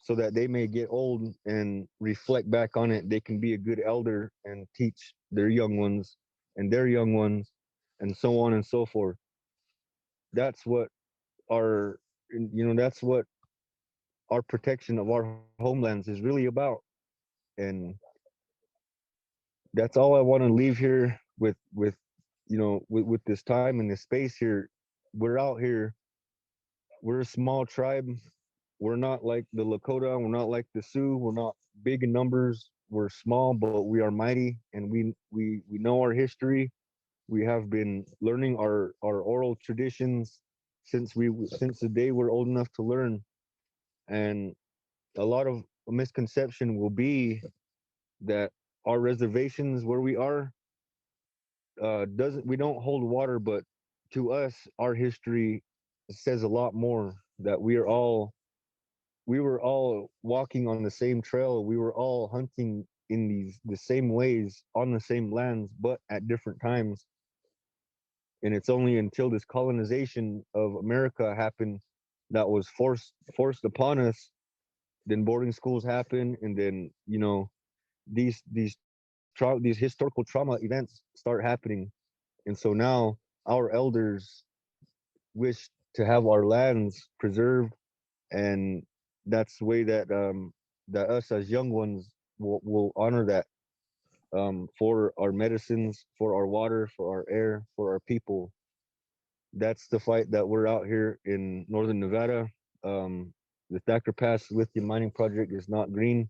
so that they may get old and reflect back on it. They can be a good elder and teach their young ones and their young ones, and so on and so forth. That's what our, that's what our protection of our homelands is really about. And that's all I want to leave here with this time and this space here. We're out here. We're a small tribe. We're not like the Lakota. We're not like the Sioux. We're not big in numbers. We're small, but we are mighty, and we know our history. We have been learning our oral traditions since the day we're old enough to learn. And a lot of misconception will be that our reservations where we are we don't hold water, but to us, our history says a lot more. That we were all walking on the same trail. We were all hunting in the same ways on the same lands, but at different times. And it's only until this colonization of America happened that was forced upon us. Then boarding schools happen, and then these historical trauma events start happening. And so now our elders wish to have our lands preserved, and that's the way that that us as young ones will honor that, for our medicines, for our water, for our air, for our people. That's the fight that we're out here in northern Nevada. The Thacker Pass lithium mining project is not green.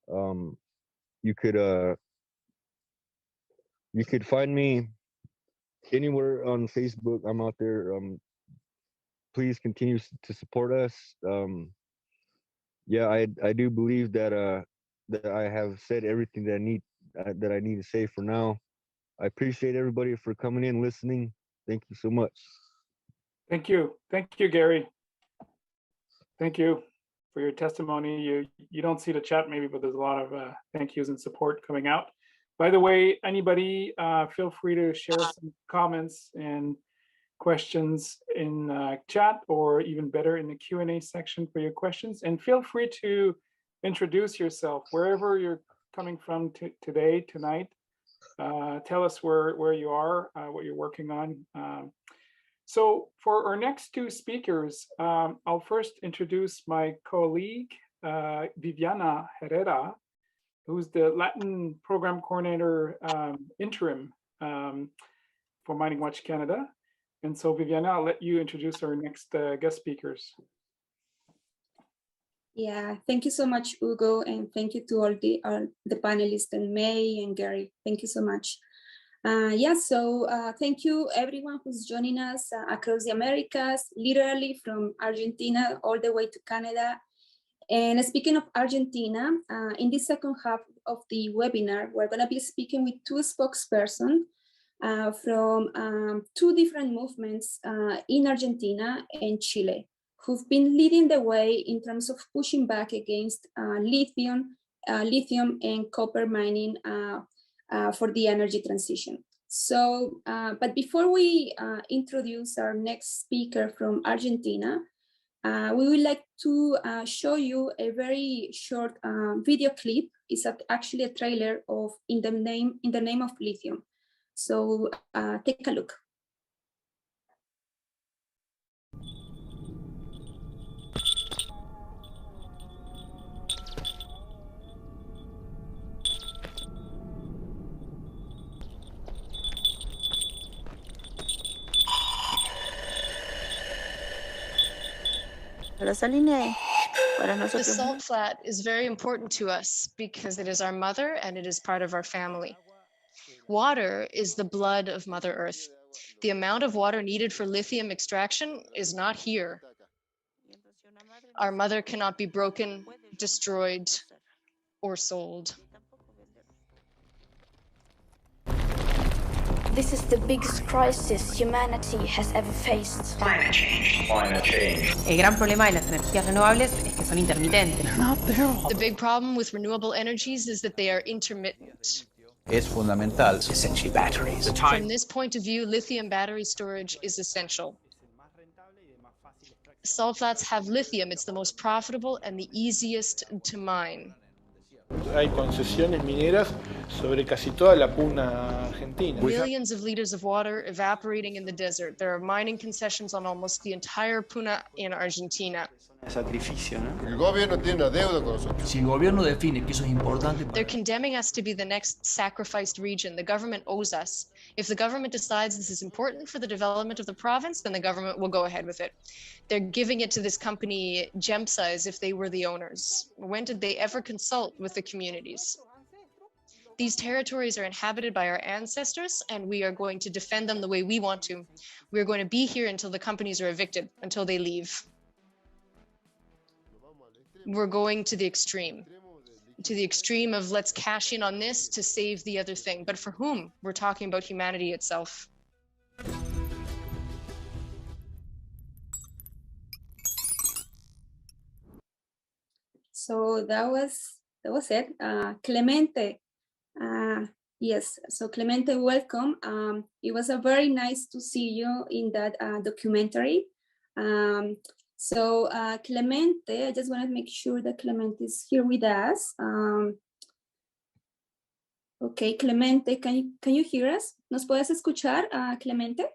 You could find me anywhere on Facebook. I'm out there. Please continue to support us. Yeah, I do believe that that I have said everything that I need to say for now. I appreciate everybody for coming in, listening. Thank you so much. Thank you, Gary. Thank you for your testimony. You don't see the chat maybe, but there's a lot of thank yous and support coming out. By the way, anybody feel free to share some comments and questions in chat, or even better in the Q&A section for your questions. And feel free to introduce yourself wherever you're coming from today, tonight. Tell us where you are, what you're working on. So for our next two speakers, I'll first introduce my colleague, Viviana Herrera, who's the Latin Program Coordinator interim for Mining Watch Canada. And so Viviana, I'll let you introduce our next guest speakers. Yeah, thank you so much, Hugo, and thank you to all the panelists, and May and Gary. Thank you so much. Thank you everyone who's joining us across the Americas, literally from Argentina all the way to Canada. And speaking of Argentina, in this second half of the webinar, we're going to be speaking with two spokespersons from two different movements in Argentina and Chile, who've been leading the way in terms of pushing back against lithium and copper mining for the energy transition. So, but before we introduce our next speaker from Argentina, we would like to show you a very short video clip. It's actually a trailer of In the Name of Lithium. So take a look. The salt flat is very important to us because it is our mother and it is part of our family. Water is the blood of Mother Earth. The amount of water needed for lithium extraction is not here. Our mother cannot be broken, destroyed, or sold. This is the biggest crisis humanity has ever faced. Climate change. Climate change. El gran problema de las energías renovables es que son intermitentes. The big problem with renewable energies is that they are intermittent. Es fundamental. Essentially batteries. From this point of view, lithium battery storage is essential. Salt flats have lithium. It's the most profitable and the easiest to mine. Hay concesiones mineras sobre casi toda la puna argentina. Millions of liters of water evaporating in the desert. There are mining concessions on almost the entire puna in Argentina. Sacrificio, ¿no? El gobierno tiene una deuda con nosotros. Si el gobierno define que eso es importante. They're condemning us to be the next sacrificed region. The government owes us. If the government decides this is important for the development of the province, then the government will go ahead with it. They're giving it to this company, GEMSA, as if they were the owners. When did they ever consult with the communities? These territories are inhabited by our ancestors, and we are going to defend them the way we want to. We're going to be here until the companies are evicted, until they leave. We're going to the extreme of let's cash in on this to save the other thing. But for whom? We're talking about humanity itself. So that was it. Clemente, yes. So Clemente, welcome. It was a very nice to see you in that documentary. So Clemente, I just want to make sure that Clemente is here with us. Okay, Clemente, can you hear us? ¿Nos puedes escuchar, Clemente?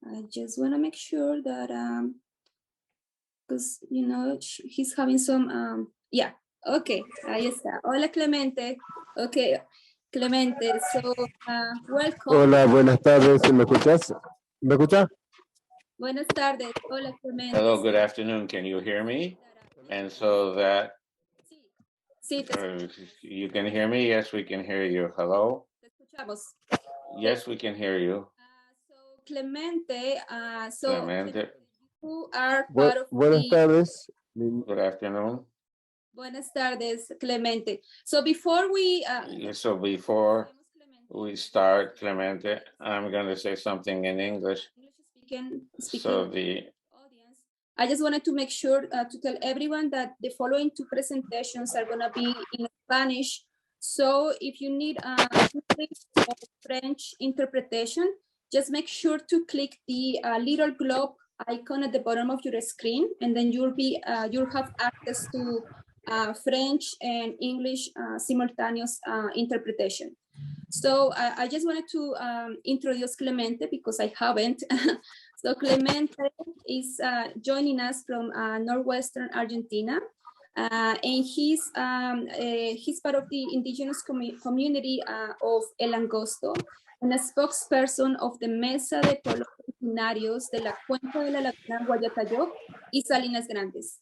I just want to make sure that, because, you know, he's having some, yeah, okay, ahí está. Hola, Clemente. Okay, Clemente, so welcome. Hola, buenas tardes. ¿Me escuchas? ¿Me escuchas? Buenas tardes. Hola, Clemente. Hello, good afternoon. Can you hear me? And so that sí, you can hear me? Yes, we can hear you. Hello? Te escuchamos. Yes, we can hear you. So Clemente, Clemente. you are part of Buenas tardes. Good afternoon. Buenas tardes, Clemente. So before we start, Clemente, I'm going to say something in English. Speaking So I just wanted to make sure to tell everyone that the following two presentations are going to be in Spanish. So if you need English or French interpretation, just make sure to click the little globe icon at the bottom of your screen, and then you'll have access to French and English simultaneous interpretation. So I just wanted to introduce Clemente because I haven't. So Clemente is joining us from northwestern Argentina, and he's part of the indigenous community of El Angosto and a spokesperson of the Mesa de Pueblos Originarios de la Cuenca de la Laguna Guayatayoc y Salinas Grandes.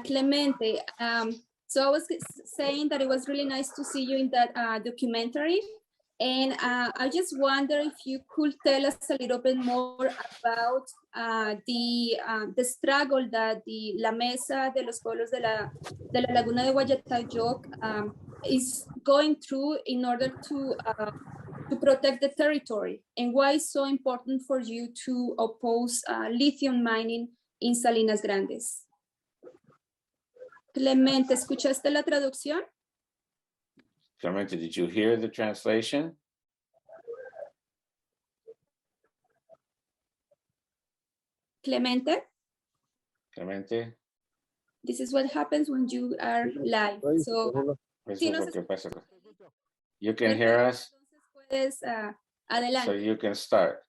Clemente, so I was saying that it was really nice to see you in that documentary, and I just wonder if you could tell us a little bit more about the struggle that the La Mesa de los Pueblos de la Laguna de Guayatayoc is going through in order to protect the territory, and why it's so important for you to oppose lithium mining in Salinas Grandes. Clemente, ¿escuchaste la traducción? Clemente, did you hear the translation? Clemente? Clemente? This is what happens when you are live. So, you can hear us? Puedes, adelante. So you can start.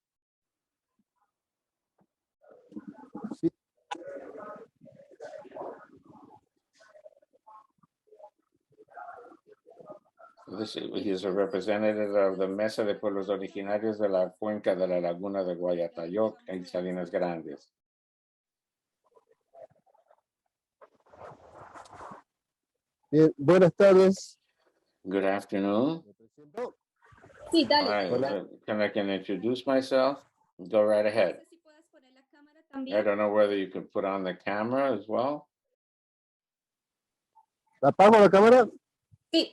He is a representative of the Mesa de Pueblos Originarios de la Cuenca de la Laguna de Guayatayoc en Salinas Grandes. Bien, buenas tardes. Good afternoon. Sí, dale. I can introduce myself? Go right ahead. I don't know whether you can put on the camera as well. ¿Apago la cámara? Sí,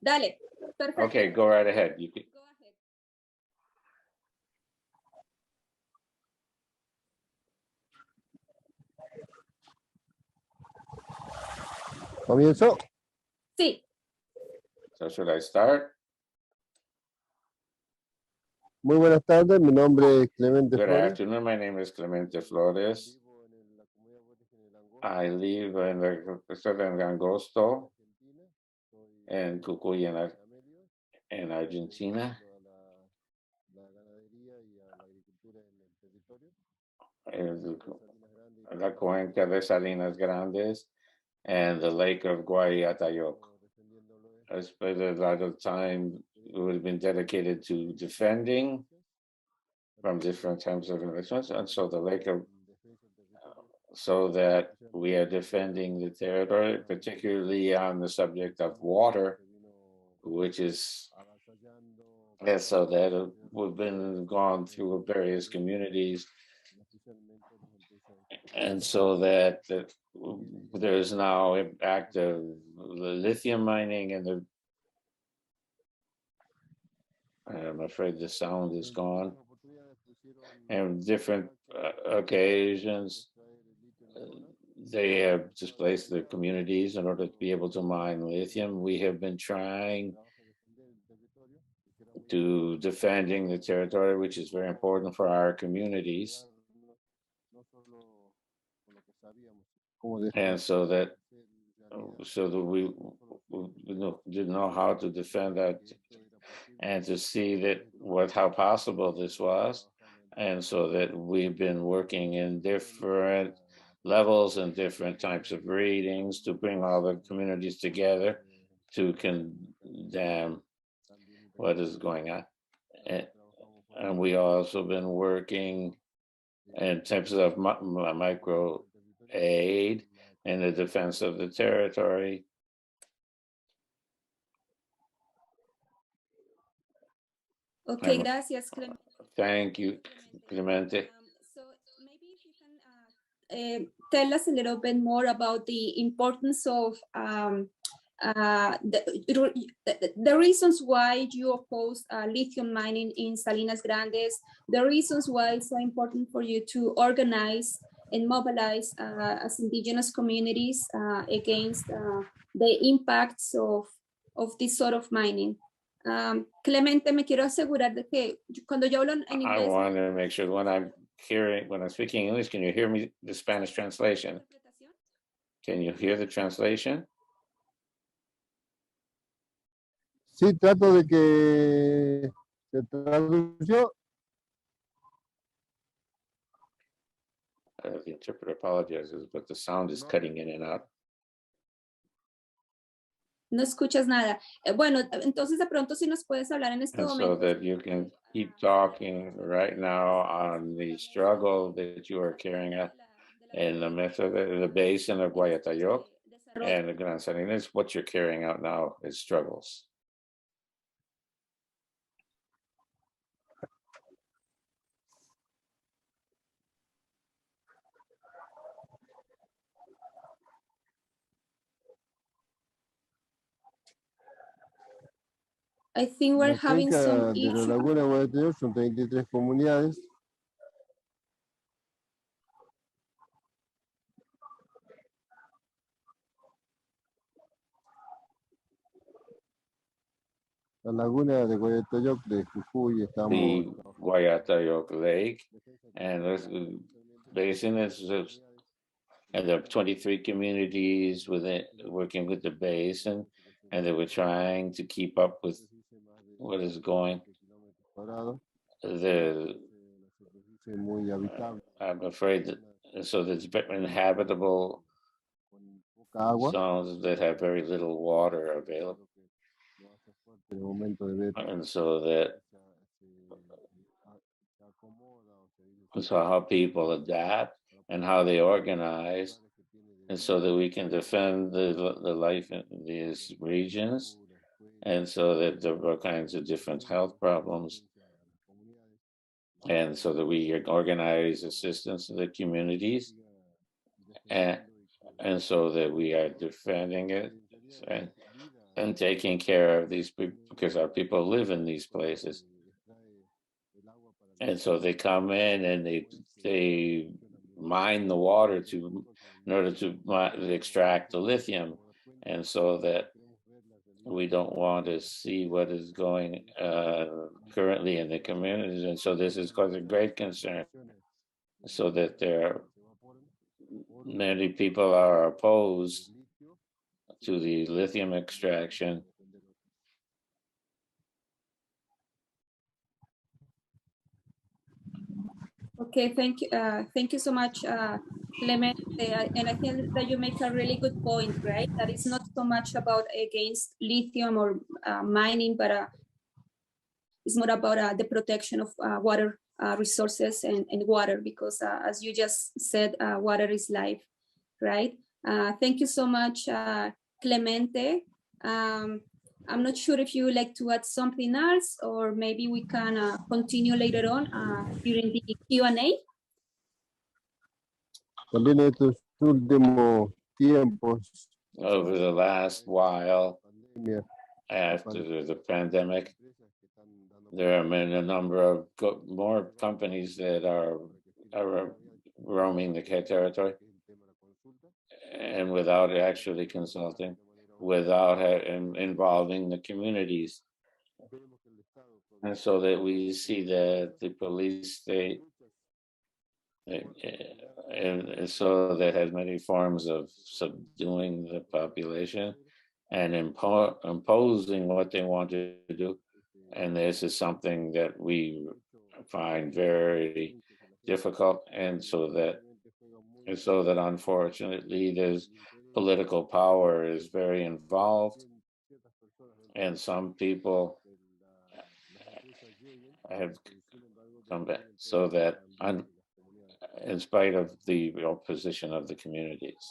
dale. Perfecto. Okay, go right ahead. You can. ¿Comienzo? Sí. So should I start? Muy buenas tardes, mi nombre es Clemente Good Flores. afternoon. My name is Clemente Flores. I live in the southern Angosto and Cucuy in Argentina. La Cuenca de Salinas Grandes and the Lake of Guayatayoc. I spent a lot of time would have been dedicated to defending from different types of investments, and so the lake of so that we are defending the territory, particularly on the subject of water, which is so that we've been gone through various communities, and so that there's now active lithium mining and the. I'm afraid the sound is gone. And different occasions, they have displaced their communities in order to be able to mine lithium. We have been trying to defending the territory, which is very important for our communities. And so that we didn't know how to defend that and to see that how possible this was. And so that we've been working in different levels and different types of readings to bring all the communities together to condemn what is going on. And we also been working in terms of micro aid in the defense of the territory. Okay, gracias, Clemente. Thank you, Clemente. So maybe if you can tell us a little bit more about the importance of the reasons why you oppose lithium mining in Salinas Grandes, the reasons why it's so important for you to organize and mobilize as indigenous communities against the impacts of this sort of mining. Clemente, me quiero asegurar de que cuando yo hablo en inglés. I want to make sure when I'm speaking English, can you hear me the Spanish translation? Can you hear the translation? Sí, trato de que se tradució. The interpreter apologizes, but the sound is cutting in and out. No escuchas nada. Bueno, entonces de pronto si nos puedes hablar en este momento. So that you can keep talking right now on the struggle that you are carrying out in the method, the basin of Guayatayoc and the Gran Salinas, what you're carrying out now is struggles. I think we're having some De la Laguna de Guayatayoc son 33 comunidades. La Laguna de Guayatayoc de Jujuy estamos. The Guayatayoc Lake and the basin is, and there are 23 communities within working with the basin, and they were trying to keep up with what is going. I'm afraid that so there's inhabitable zones that have very little water available. And so that, so how people adapt and how they organize, and so that we can defend the life in these regions, and so that there are kinds of different health problems, and so that we organize assistance to the communities, and so that we are defending it and taking care of these people, because our people live in these places. And so they come in and they mine the water in order to extract the lithium, and so that we don't want to see what is going currently in the communities, and so this is causing great concern. So that many people are opposed to the lithium extraction. Okay, thank you so much, Clement. And I think that you make a really good point, right? That it's not so much about against lithium or mining, but it's more about the protection of water resources and water, because as you just said, water is life, right? Thank you so much, Clemente. I'm not sure if you would like to add something else, or maybe we can continue later on during the Q&A. También estos últimos tiempos. Over the last while, after the pandemic, there have been a number of more companies that are roaming the territory, and without actually consulting, without involving the communities. And so that we see that the police state, and so that has many forms of subduing the population and imposing what they want to do. And this is something that we find very difficult, and so that unfortunately there's political power is very involved, and some people have come back, so that in spite of the opposition of the communities.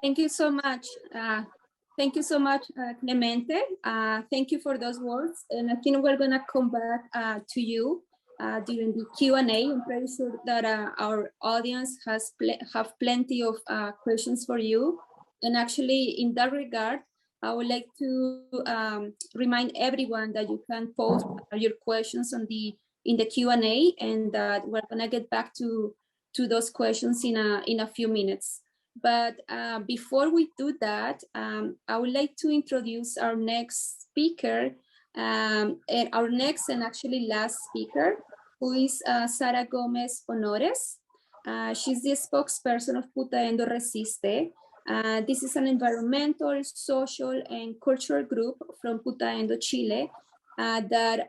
Thank you so much. Thank you so much, Clemente. Thank you for those words. And I think we're gonna come back to you during the Q&A. I'm pretty sure that our audience have plenty of questions for you. And actually, in that regard, I would like to remind everyone that you can post your questions in the Q&A, and that we're gonna get back to those questions in a few minutes. But before we do that, I would like to introduce our next speaker, and our next and actually last speaker, who is Sara Gomez Honores. She's the spokesperson of Putaendo Resiste. This is an environmental, social, and cultural group from Putaendo, Chile, that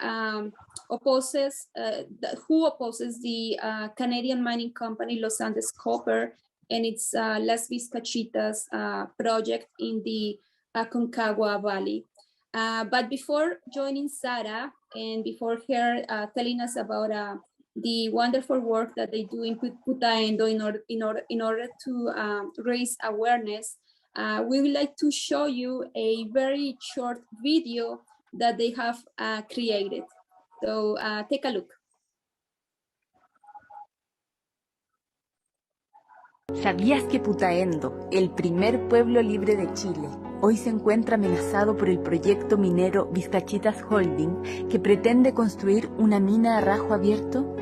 opposes the Canadian mining company Los Andes Copper and its Las Vizcachitas project in the Aconcagua Valley. But before joining Sara, and before her telling us about the wonderful work that they do in Putaendo in order to raise awareness, we would like to show you a very short video that they have created. So take a look. ¿Sabías que Putaendo, el primer pueblo libre de Chile, hoy se encuentra amenazado por el proyecto minero Vizcachitas Holding, que pretende construir una mina a rajo abierto?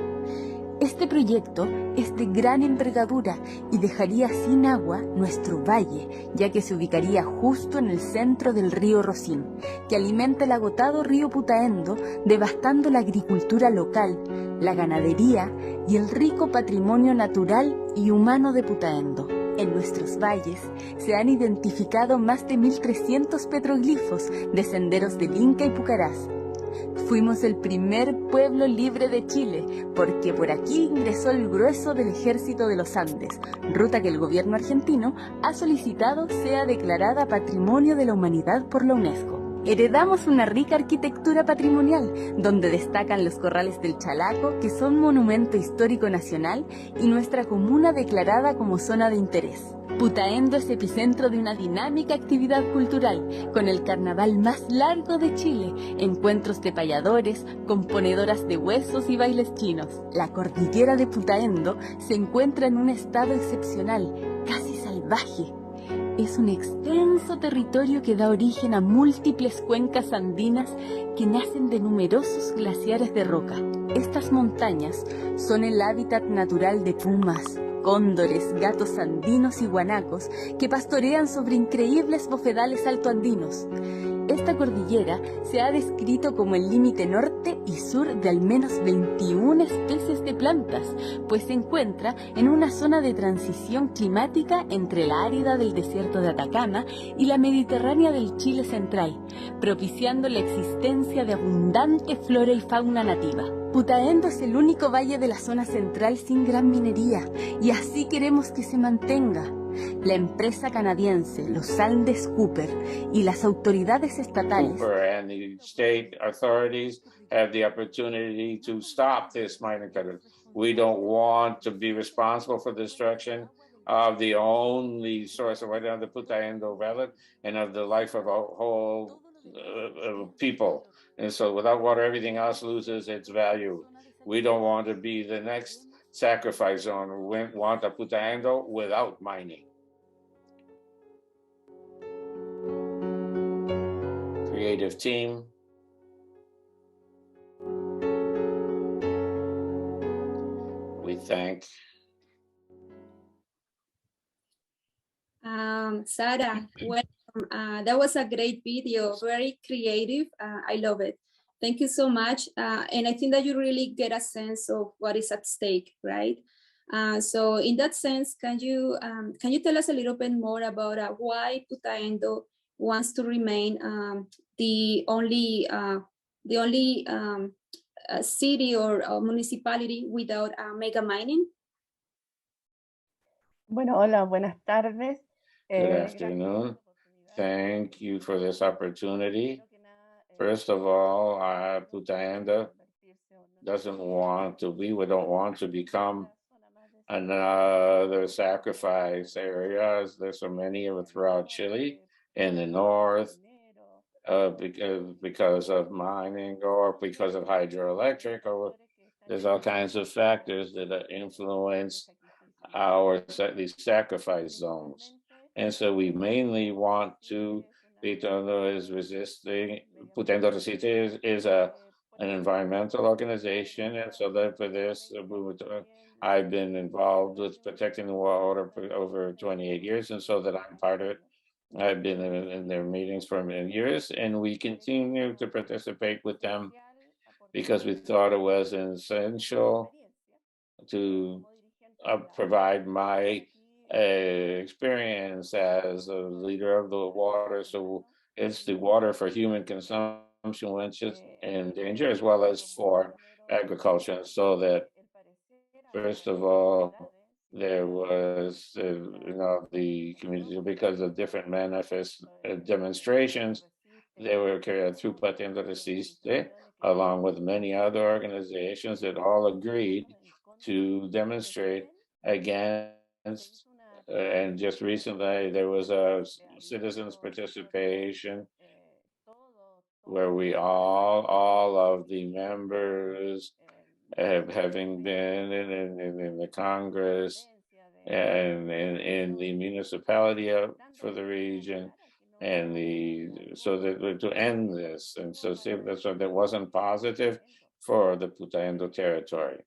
Este proyecto es de gran envergadura y dejaría sin agua nuestro valle, ya que se ubicaría justo en el centro del río Rocín, que alimenta el agotado río Putaendo, devastando la agricultura local, la ganadería y el rico patrimonio natural y humano de Putaendo. En nuestros valles se han identificado más de 1.300 petroglifos de senderos del Inca y Pucarás. Fuimos el primer pueblo libre de Chile, porque por aquí ingresó el grueso del ejército de los Andes, ruta que el gobierno argentino ha solicitado sea declarada Patrimonio de la Humanidad por la UNESCO. Heredamos una rica arquitectura patrimonial, donde destacan los corrales del Chalaco, que son monumento histórico nacional, y nuestra comuna declarada como zona de interés. Putaendo es epicentro de una dinámica actividad cultural, con el carnaval más largo de Chile, encuentros de payadores, componedoras de huesos y bailes chinos. La cordillera de Putaendo se encuentra en un estado excepcional, casi salvaje. Es un extenso territorio que da origen a múltiples cuencas andinas que nacen de numerosos glaciares de roca. Estas montañas son el hábitat natural de pumas, cóndores, gatos andinos y guanacos que pastorean sobre increíbles bofedales altoandinos. Esta cordillera se ha descrito como el límite norte y sur de al menos 21 especies de plantas, pues se encuentra en una zona de transición climática entre la árida del desierto de Atacama y la mediterránea del Chile central, propiciando la existencia de abundante flora y fauna nativa. Putaendo es el único valle de la zona central sin gran minería, y así queremos que se mantenga. La empresa canadiense, los Andes Cooper, y las autoridades estatales Cooper and the state authorities have the opportunity to stop this mining cutting. We don't want to be responsible for the destruction of the only source of right now, the Putaendo Valley, and of the life of a whole people. And so without water, everything else loses its value. We don't want to be the next sacrifice zone. We want a Putaendo without mining. Creative team. We thank Sarah, welcome. That was a great video, very creative. I love it. Thank you so much. And I think that you really get a sense of what is at stake, right? So in that sense, can you tell us a little bit more about why Putaendo wants to remain the only city or municipality without mega mining? Bueno, hola, buenas tardes. Good afternoon. Thank you for this opportunity. First of all, Putaendo doesn't want to be, we don't want to become another sacrifice areas. There's so many of it throughout Chile, in the north, because of mining or because of hydroelectric, or there's all kinds of factors that influence these sacrifice zones. And so we mainly want to, Putaendo is resisting, Putaendo Resiste is an environmental organization, and so that for this, I've been involved with protecting the water for over 28 years, and so that I'm part of it. I've been in their meetings for many years, and we continue to participate with them because we thought it was essential to provide my experience as a leader of the water. So it's the water for human consumption, which is in danger, as well as for agriculture. So that, first of all, there was, the community, because of different demonstrations, they were carried out through Putaendo Resiste, along with many other organizations that all agreed to demonstrate against, and just recently there was a citizens participation where we all of the members having been in the Congress and in the municipality for the region, and so that to end this, and so that wasn't positive for the Putaendo territory.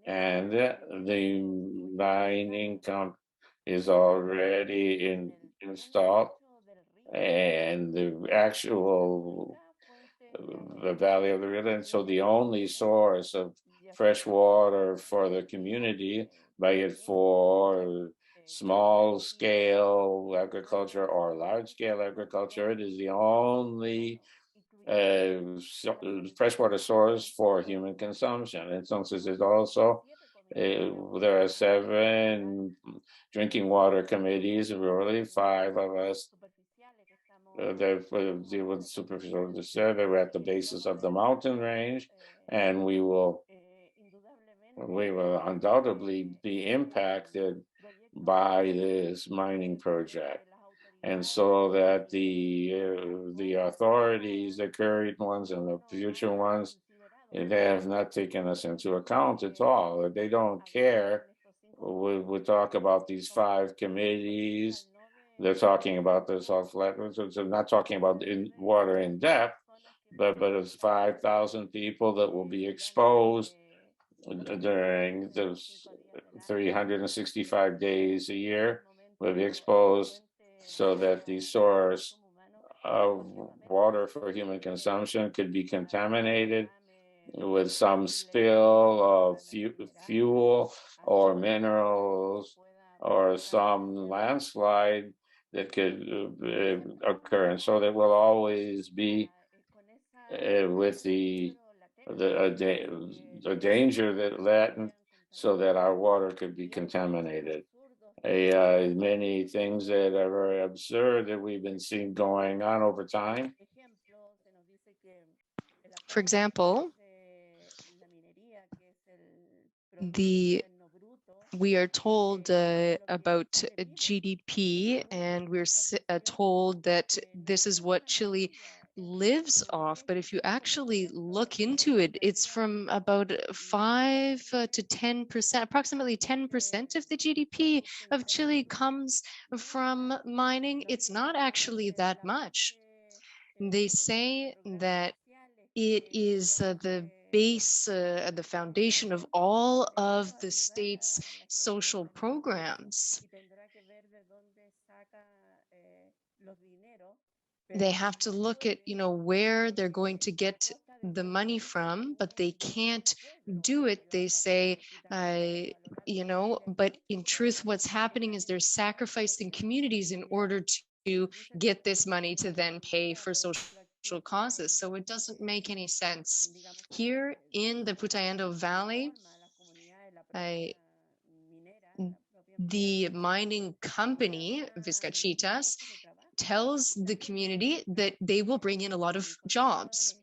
And the mining camp is already installed, and the actual the valley of the river, and so the only source of fresh water for the community, be it for small scale agriculture or large scale agriculture, it is the only freshwater source for human consumption. Entonces, it also, there are 7 drinking water committees, really 5 of us that deal with superficial discharge. We're at the basis of the mountain range, and we will undoubtedly be impacted by this mining project. And so that the authorities, the current ones and the future ones, they have not taken us into account at all. They don't care. We talk about these 5 committees. They're talking about this off flatlands. So not talking about water in depth, but it's 5,000 people that will be exposed during those 365 days a year. Will be exposed so that the source of water for human consumption could be contaminated with some spill of fuel or minerals or some landslide that could occur. And so there will always be with the danger that latent, so that our water could be contaminated. Many things that are very absurd that we've been seeing going on over time. For example, we are told about GDP, and we're told that this is what Chile lives off. But if you actually look into it, it's from about 5 to 10%, approximately 10% of the GDP of Chile comes from mining. It's not actually that much. They say that it is the base, the foundation of all of the state's social programs. They have to look at, where they're going to get the money from, but they can't do it. They say, but in truth, what's happening is they're sacrificing communities in order to get this money to then pay for social causes. So it doesn't make any sense. Here in the Putaendo Valley, the mining company, Vizcachitas, tells the community that they will bring in a lot of jobs.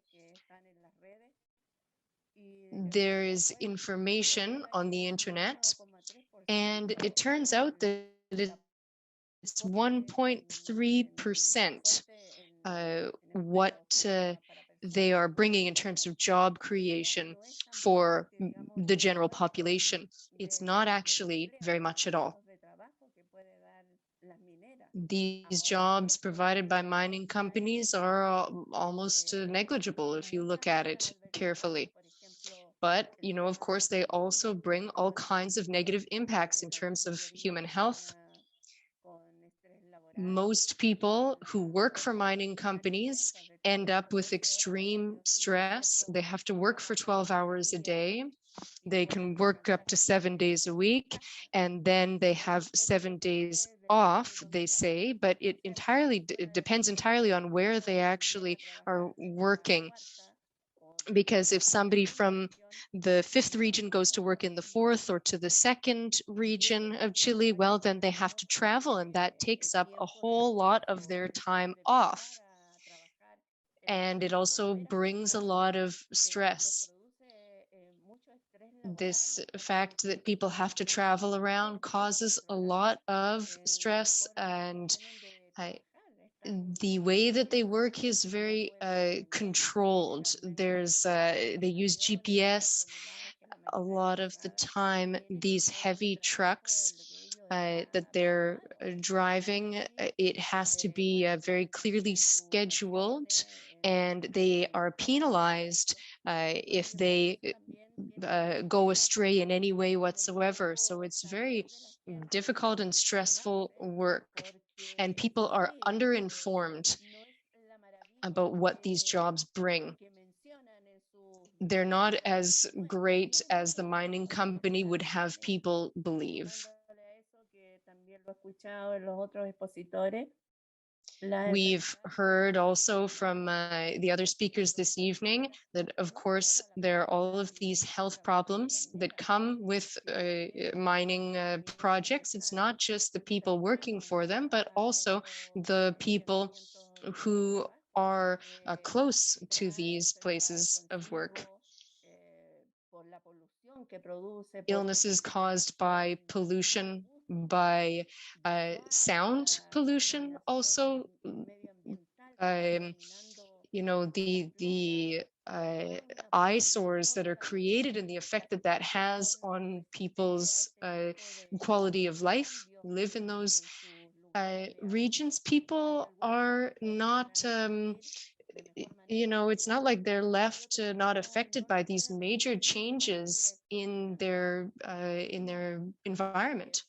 There is information on the internet, and it turns out that it's 1.3% what they are bringing in terms of job creation for the general population. It's not actually very much at all. These jobs provided by mining companies are almost negligible if you look at it carefully. But, of course, they also bring all kinds of negative impacts in terms of human health. Most people who work for mining companies end up with extreme stress. They have to work for 12 hours a day. They can work up to 7 days a week, and then they have 7 days off, they say, but it depends entirely on where they actually are working. Because if somebody from the 5th region goes to work in the 4th or to the 2nd region of Chile, well, then they have to travel, and that takes up a whole lot of their time off. And it also brings a lot of stress. This fact that people have to travel around causes a lot of stress, and the way that they work is very controlled. They use GPS a lot of the time. These heavy trucks that they're driving, it has to be very clearly scheduled, and they are penalized if they go astray in any way whatsoever. So it's very difficult and stressful work, and people are underinformed about what these jobs bring. They're not as great as the mining company would have people believe. We've heard also from the other speakers this evening that, of course, there are all of these health problems that come with mining projects. It's not just the people working for them, but also the people who are close to these places of work. Illnesses caused by pollution, by sound pollution also. You know, the eyesores that are created and the effect that that has on people's quality of life, live in those regions. People are not you know, it's not like they're left not affected by these major changes in their environment.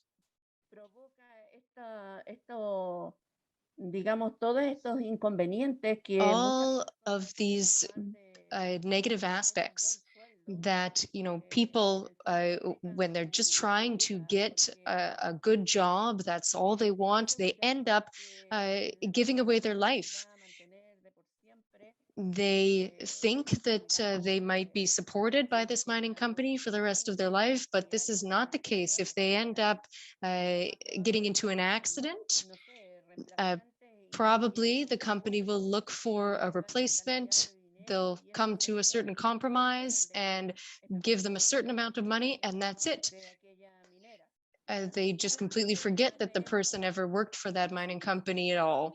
All of these negative aspects that, you know, people, when they're just trying to get a good job, that's all they want, they end up giving away their life. They think that they might be supported by this mining company for the rest of their life, but this is not the case. If they end up getting into an accident, probably the company will look for a replacement. They'll come to a certain compromise and give them a certain amount of money, and that's it. They just completely forget that the person ever worked for that mining company at all.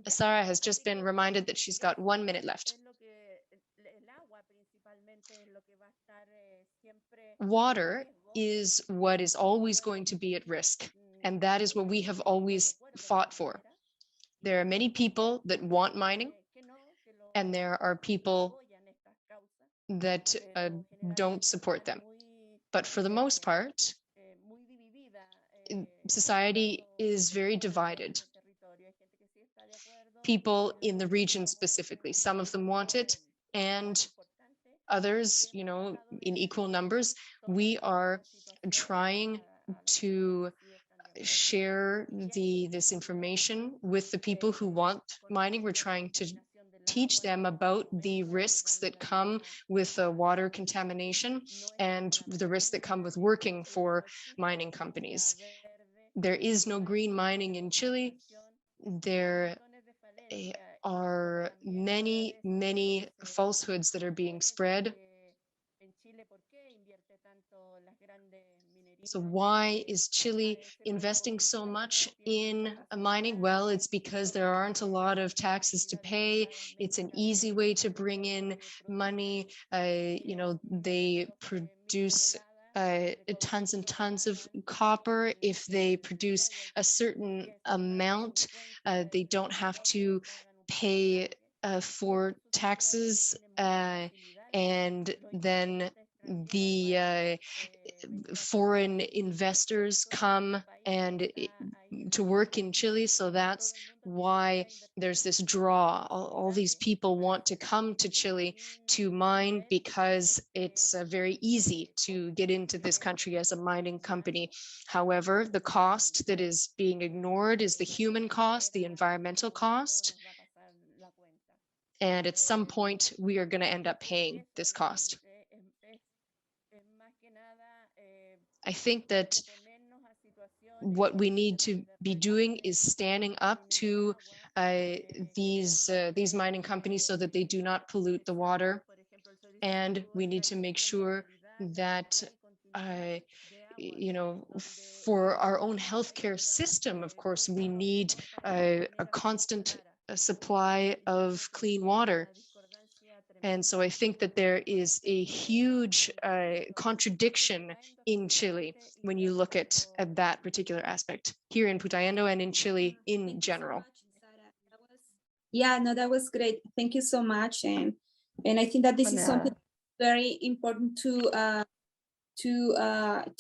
Sarah has just been reminded that she's got 1 minute left. Water is what is always going to be at risk, and that is what we have always fought for. There are many people that want mining, and there are people that don't support them. But for the most part, society is very divided. People in the region specifically, some of them want it, and others, you know, in equal numbers. We are trying to share this information with the people who want mining. We're trying to teach them about the risks that come with water contamination and the risks that come with working for mining companies. There is no green mining in Chile. There are many falsehoods that are being spread. So why is Chile investing so much in mining? Well, it's because there aren't a lot of taxes to pay. It's an easy way to bring in money. You know, they produce tons and tons of copper. If they produce a certain amount, they don't have to pay for taxes, and then the foreign investors come and to work in Chile. So that's why there's this draw. All these people want to come to Chile to mine because it's very easy to get into this country as a mining company. However, the cost that is being ignored is the human cost, the environmental cost. And at some point, we are going to end up paying this cost. I think that what we need to be doing is standing up to these mining companies so that they do not pollute the water. And we need to make sure that, you know, for our own healthcare system, of course, we need a constant supply of clean water. And so I think that there is a huge contradiction in Chile when you look at that particular aspect here in Putaendo and in Chile in general. Yeah, no, that was great. Thank you so much. And I think that this is something very important to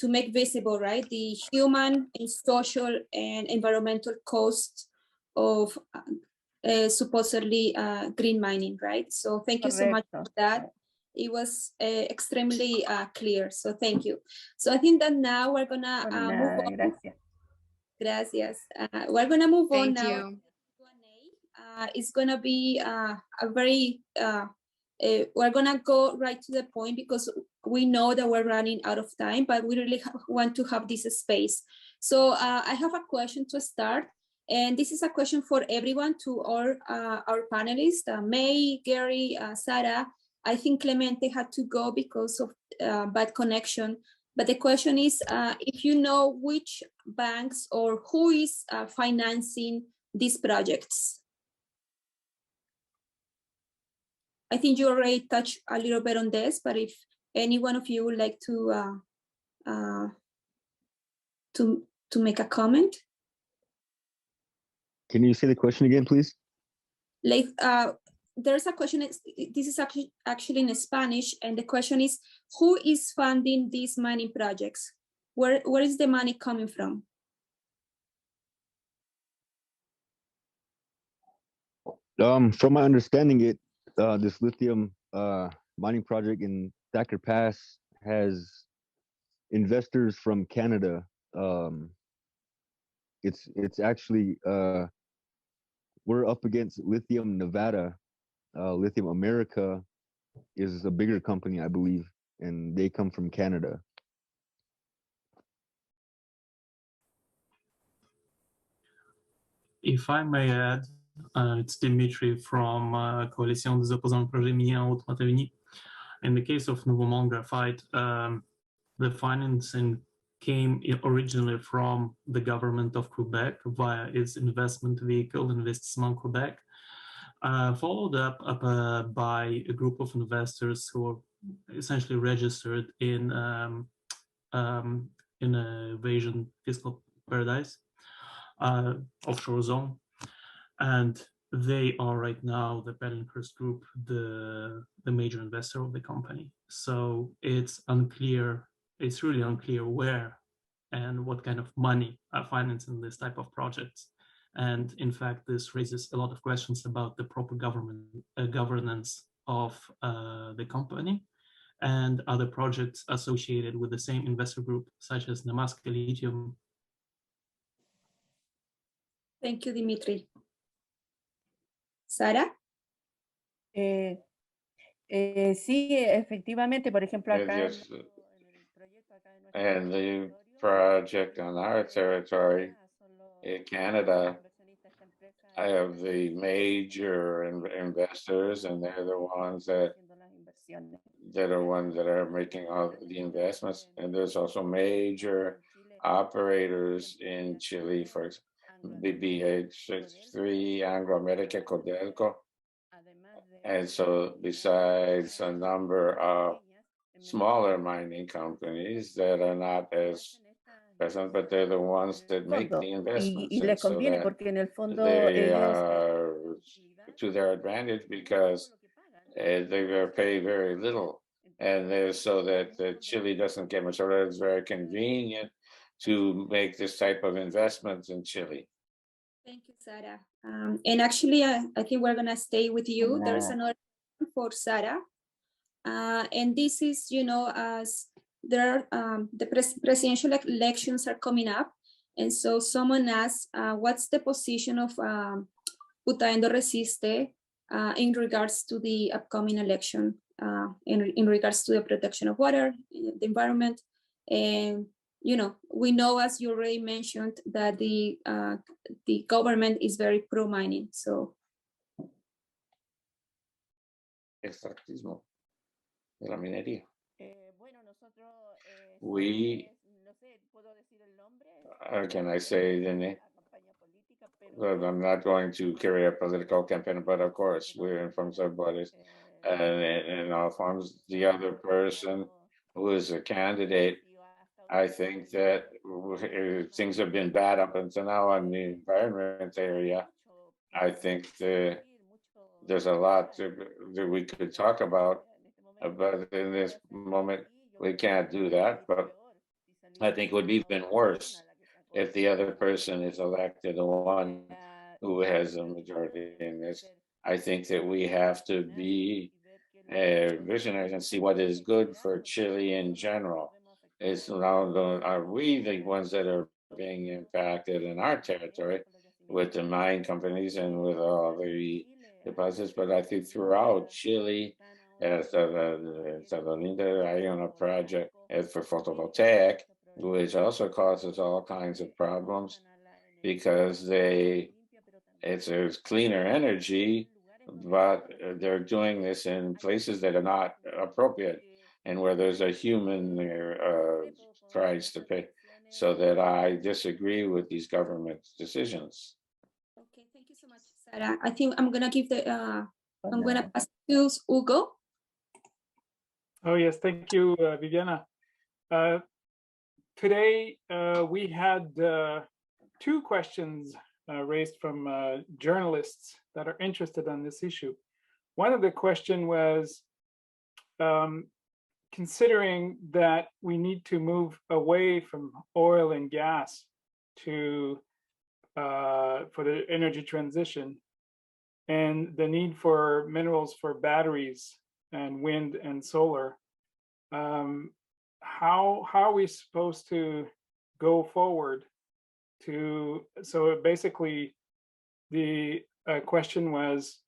make visible, right? The human and social and environmental cost of supposedly green mining, right? So thank you so much for that. It was extremely clear. So thank you. So I think that now we're gonna move on. Gracias. We're gonna move on Thank now. you. It's gonna be a very, we're gonna go right to the point because we know that we're running out of time, but we really want to have this space. So I have a question to start. And this is a question for everyone, to all our panelists, May, Gary, Sarah. I think Clemente had to go because of bad connection. But the question is, if you know which banks or who is financing these projects. I think you already touched a little bit on this, but if any one of you would like to make a comment. Can you say the question again, please? Like, there's a question, this is actually in Spanish, and the question is, who is funding these mining projects? Where is the money coming from? From my understanding, this lithium mining project in Thacker Pass has investors from Canada. It's actually we're up against Lithium Nevada. Lithium America is a bigger company, I believe, and they come from Canada. If I may add, it's Dmitri from Coalition des opposants projet minier en Haute-Matawinie. In the case of Nouveau Graphite, the financing came originally from the government of Quebec via its investment vehicle, Investissement Quebec, followed up by a group of investors who are essentially registered in an evasion fiscal paradise, offshore zone. And they are right now, the Bellinghurst Group, the major investor of the company. So it's unclear, it's really unclear where and what kind of money are financing this type of projects. And in fact, this raises a lot of questions about the proper governance of the company and other projects associated with the same investor group, such as Namaska Lithium. Thank you, Dmitri. Sara? Sí, efectivamente, por ejemplo, acá And the project on our territory in Canada, I have the major investors, and they're the ones that are making all the investments. And there's also major operators in Chile, for example, BBH3, Anglo America, Codelco. And so besides a number of smaller mining companies that are not as present, but they're the ones that make the investments. y les conviene porque en el fondo ellos are to their advantage because they pay very little, and so that Chile doesn't get much. So it's very convenient to make this type of investments in Chile. Thank you, Sarah. And actually, I think we're gonna stay with you. There's another one for Sarah. And this is, as there are, the presidential elections are coming up. And so someone asked, what's the position of Putaendo Resiste in regards to the upcoming election, in regards to the protection of water, the environment. And, we know, as you already mentioned, that the government is very pro-mining, so. Extractismo de la minería. We, can I say the name? Well, I'm not going to carry a political campaign, but of course we're informed of bodies, and in all forms, the other person who is a candidate, I think that things have been bad up until now on the environment area. I think there's a lot that we could talk about, but in this moment we can't do that. But I think it would be even worse if the other person is elected, the one who has a majority in this. I think that we have to be visionaries and see what is good for Chile in general. It's now, are we the ones that are being impacted in our territory with the mine companies and with all the deposits, but I think throughout Chile, I own a project for photovoltaic, which also causes all kinds of problems because it's cleaner energy, but they're doing this in places that are not appropriate and where there's a human price to pay. So that I disagree with these government decisions. Okay, thank you so much, Sarah. I think I'm gonna give the I'm gonna pass to Hugo. Oh yes, thank you, Viviana. Today we had two questions raised from journalists that are interested on this issue. One of the question was, considering that we need to move away from oil and gas to for the energy transition and the need for minerals for batteries and wind and solar, how are we supposed to go forward to, so basically the question was,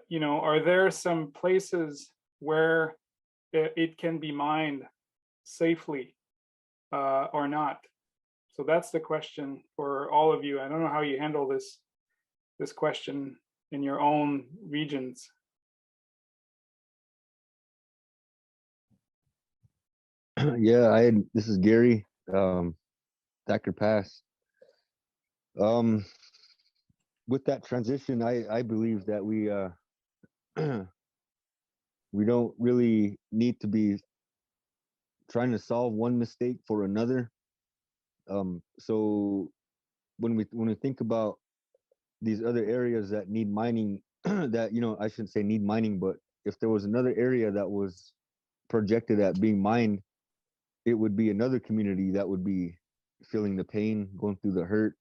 you know, are there some places where it can be mined safely or not? So that's the question for all of you. I don't know how you handle this question in your own regions. Yeah, this is Gary, Thacker Pass. With that transition, I believe that we we don't really need to be trying to solve one mistake for another. So when we think about these other areas that need mining, that, you know, I shouldn't say need mining, but if there was another area that was projected at being mined, it would be another community that would be feeling the pain, going through the hurt.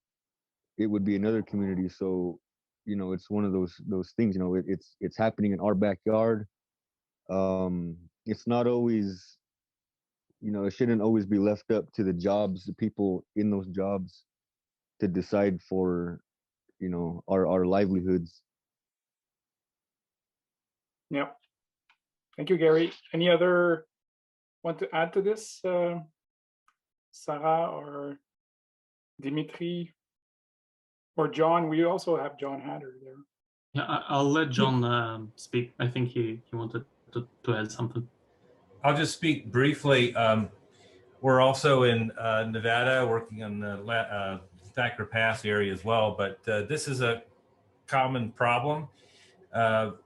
It would be another community. So, you know, it's one of those things, you know, it's happening in our backyard. It's not always, you know, it shouldn't always be left up to the people in those jobs to decide for, you know, our livelihoods. Yeah. Thank you, Gary. Any other want to add to this, Sarah or Dmitri or John? We also have John Hatter there. Yeah, I'll let John speak. I think he wanted to add something. I'll just speak briefly. We're also in Nevada working on the Thacker Pass area as well, but this is a common problem. The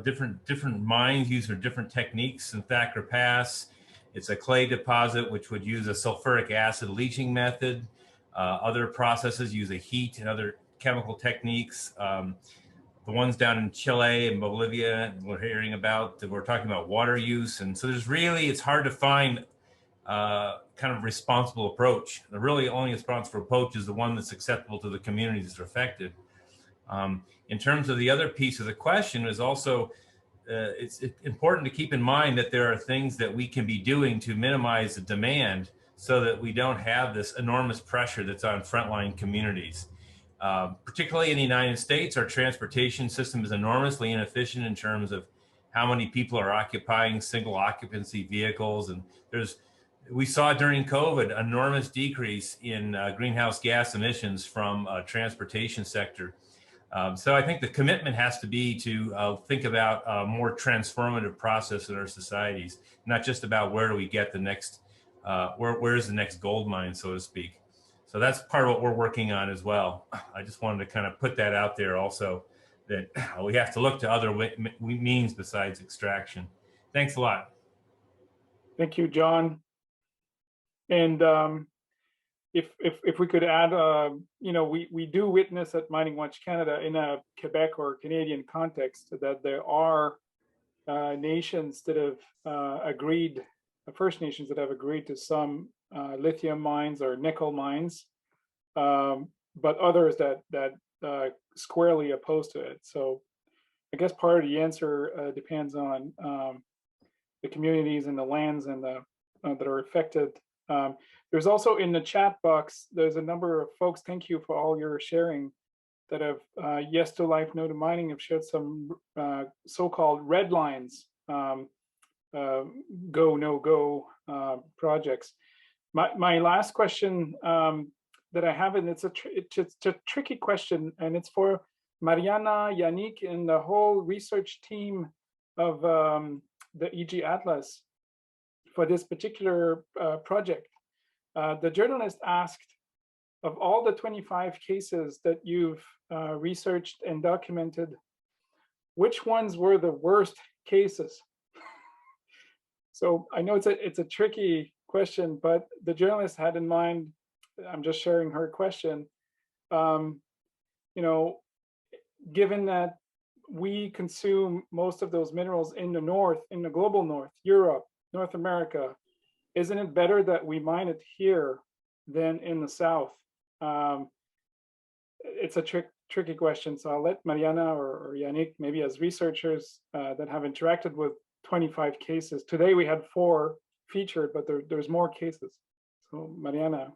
different mines use different techniques in Thacker Pass. It's a clay deposit which would use a sulfuric acid leaching method. Other processes use a heat and other chemical techniques. The ones down in Chile and Bolivia we're hearing about, we're talking about water use. And so it's hard to find kind of responsible approach. The really only responsible approach is the one that's acceptable to the communities that are affected. In terms of the other piece of the question is also, it's important to keep in mind that there are things that we can be doing to minimize the demand so that we don't have this enormous pressure that's on frontline communities. Particularly in the United States, our transportation system is enormously inefficient in terms of how many people are occupying single occupancy vehicles. And we saw during COVID, enormous decrease in greenhouse gas emissions from transportation sector. So I think the commitment has to be to think about a more transformative process in our societies, not just about where do we get the next, where's the next gold mine, so to speak. So that's part of what we're working on as well. I just wanted to kind of put that out there also, that we have to look to other means besides extraction. Thanks a lot. Thank you, John. And if we could add, you know, we do witness at Mining Watch Canada in a Quebec or Canadian context that there are nations that have agreed, First Nations that have agreed to some lithium mines or nickel mines, but others that squarely opposed to it. So I guess part of the answer depends on the communities and the lands and that are affected. There's also in the chat box, there's a number of folks, thank you for all your sharing, that have yes to life, no to mining, have shared some so-called red lines, go, no go projects. My last question that I have, and it's a tricky question, and it's for Mariana, Yannick, and the whole research team of the EG Atlas for this particular project. The journalist asked, of all the 25 cases that you've researched and documented, which ones were the worst cases? So I know it's a tricky question, but the journalist had in mind, I'm just sharing her question, you know, given that we consume most of those minerals in the north, in the global north, Europe, North America, isn't it better that we mine it here than in the south? It's a tricky question, so I'll let Mariana or Yannick, maybe as researchers that have interacted with 25 cases. Today we had 4 featured, but there's more cases. So Mariana.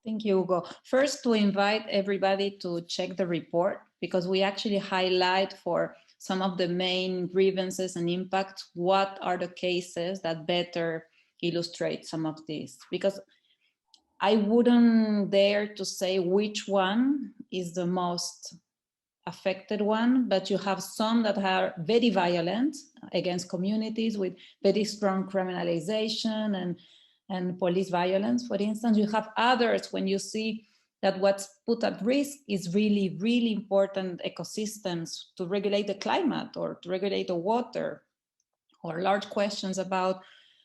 Thank you, Hugo. First, to invite everybody to check the report, because we actually highlight for some of the main grievances and impacts, what are the cases that better illustrate some of these. Because I wouldn't dare to say which one is the most affected one, but you have some that are very violent against communities with very strong criminalization and police violence. For instance, you have others when you see that what's put at risk is really, really important ecosystems to regulate the climate or to regulate the water, or large questions about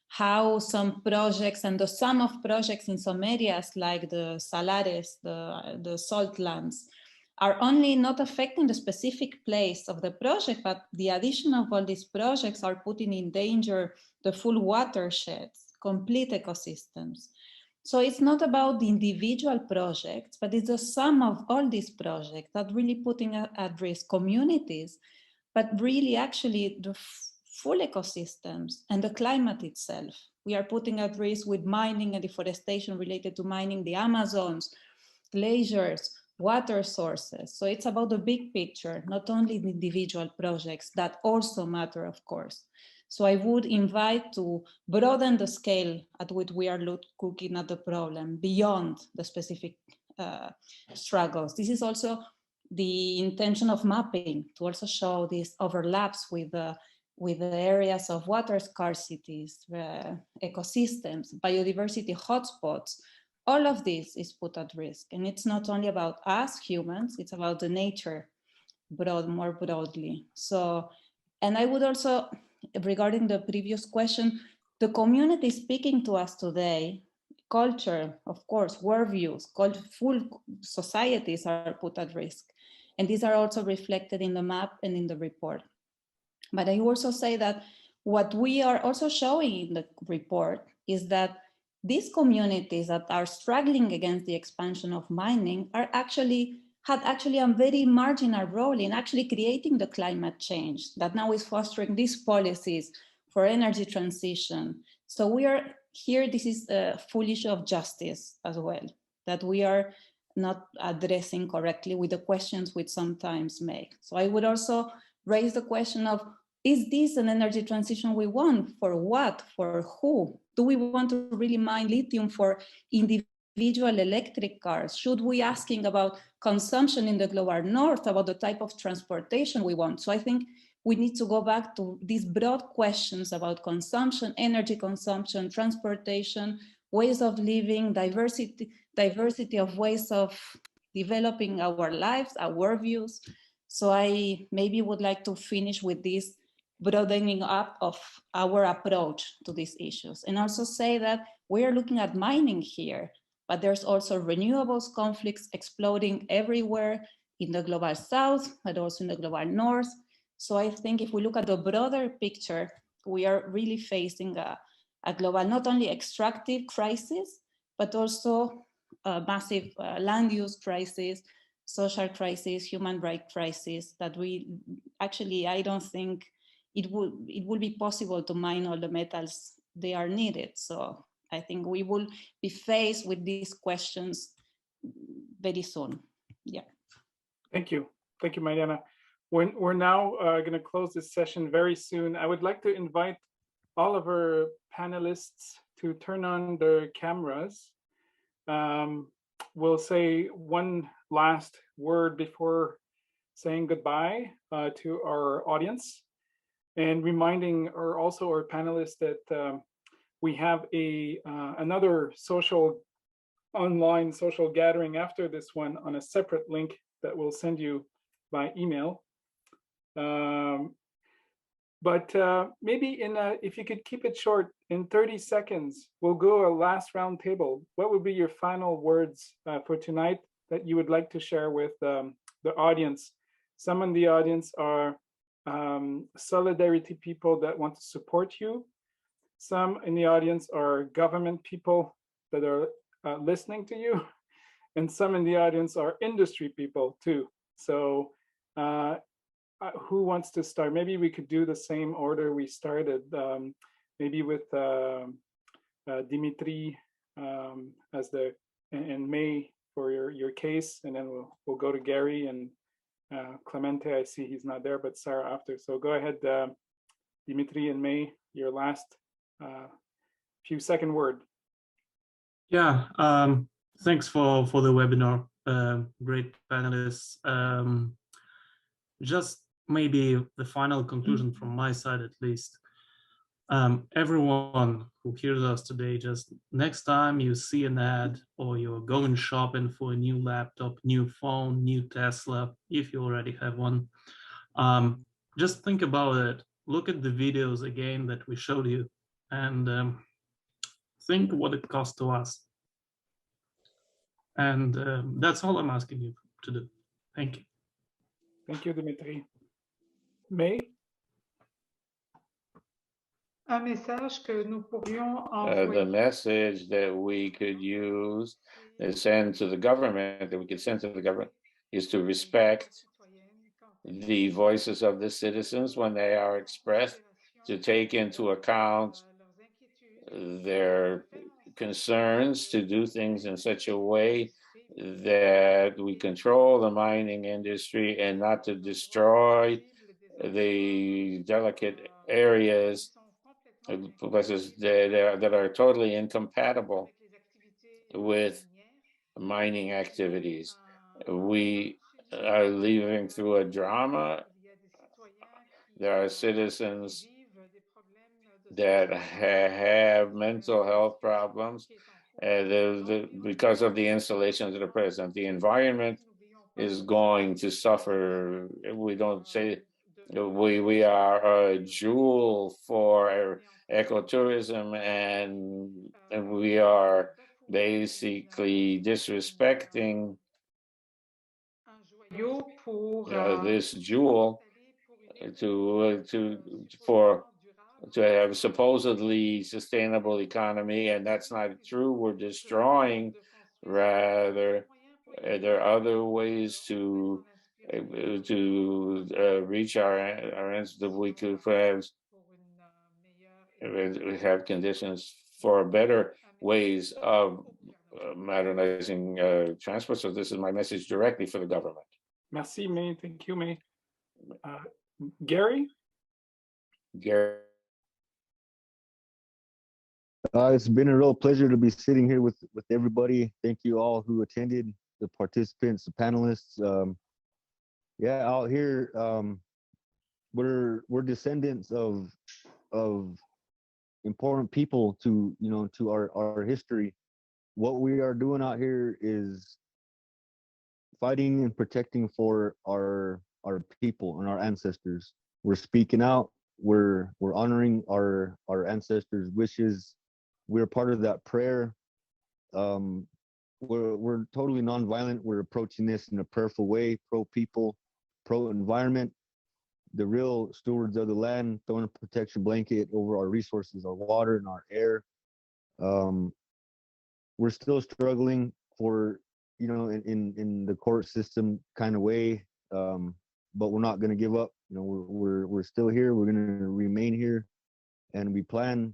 how some projects and the sum of projects in some areas like the salares, the salt lands, are only not affecting the specific place of the project, but the addition of all these projects are putting in danger the full watersheds, complete ecosystems. So it's not about the individual projects, but it's the sum of all these projects that really putting at risk communities, but really actually the full ecosystems and the climate itself. We are putting at risk with mining and deforestation related to mining the Amazons, glaciers, water sources. So it's about the big picture, not only the individual projects that also matter, of course. So I would invite to broaden the scale at which we are looking at the problem beyond the specific struggles. This is also the intention of mapping, to also show these overlaps with the areas of water scarcities, ecosystems, biodiversity hotspots. All of this is put at risk. And it's not only about us humans, it's about the nature more broadly. So, and I would also, regarding the previous question, the community speaking to us today, culture, of course, worldviews, full societies are put at risk. And these are also reflected in the map and in the report. But I also say that what we are also showing in the report is that these communities that are struggling against the expansion of mining had actually a very marginal role in actually creating the climate change that now is fostering these policies for energy transition. So we are here, this is a full issue of justice as well, that we are not addressing correctly with the questions we sometimes make. So I would also raise the question of, is this an energy transition we want? For what? For who? Do we want to really mine lithium for individual electric cars? Should we asking about consumption in the global north, about the type of transportation we want? So I think we need to go back to these broad questions about consumption, energy consumption, transportation, ways of living, diversity of ways of developing our lives, our views. So I maybe would like to finish with this broadening up of our approach to these issues, and also say that we are looking at mining here, but there's also renewables conflicts exploding everywhere in the global south, but also in the global north. So I think if we look at the broader picture, we are really facing a global, not only extractive crisis, but also a massive land use crisis, social crisis, human rights crisis, that we actually, I don't think it will be possible to mine all the metals they are needed. So I think we will be faced with these questions very soon. Yeah. Thank you. Thank you, Mariana. We're now going to close this session very soon. I would like to invite all of our panelists to turn on their cameras. We'll say one last word before saying goodbye to our audience, and reminding also our panelists that we have another online social gathering after this one on a separate link that we'll send you by email. But maybe if you could keep it short, in 30 seconds, we'll go a last round table. What would be your final words for tonight that you would like to share with the audience? Some in the audience are solidarity people that want to support you. Some in the audience are government people that are listening to you. And some in the audience are industry people too. So who wants to start? Maybe we could do the same order we started, maybe with Dmitri and May for your case, and then we'll go to Gary and Clemente. I see he's not there, but Sarah after. So go ahead, Dmitri and May, your last few second word. Yeah, thanks for the webinar. Great panelists. Just maybe the final conclusion from my side, at least. Everyone who hears us today, just next time you see an ad or you're going shopping for a new laptop, new phone, new Tesla, if you already have one, just think about it. Look at the videos again that we showed you, and think what it costs to us. And that's all I'm asking you to do. Thank you. Thank you, Dmitri. May? Un message que nous pourrions envoyer. The message that we could use and send to the government, that we could send to the government, is to respect the voices of the citizens when they are expressed, to take into account their concerns, to do things in such a way that we control the mining industry and not to destroy the delicate areas, places that are totally incompatible with mining activities. We are living through a drama. There are citizens that have mental health problems because of the installations that are present. The environment is going to suffer. We don't say we are a jewel for ecotourism, and we are basically disrespecting this jewel to have supposedly sustainable economy, and that's not true. We're destroying. Rather, there are other ways to reach our ends, that we could have conditions for better ways of modernizing transport. So this is my message directly for the government. Merci, May. Thank you, May. Gary? Gary. It's been a real pleasure to be sitting here with everybody. Thank you all who attended, the participants, the panelists. Yeah, out here, we're descendants of important people to our history. What we are doing out here is fighting and protecting for our people and our ancestors. We're speaking out. We're honoring our ancestors' wishes. We're part of that prayer. We're totally nonviolent. We're approaching this in a prayerful way, pro-people, pro-environment, the real stewards of the land, throwing a protection blanket over our resources, our water and our air. We're still struggling for, in the court system kind of way, but we're not going to give up. We're still here. We're going to remain here, and we plan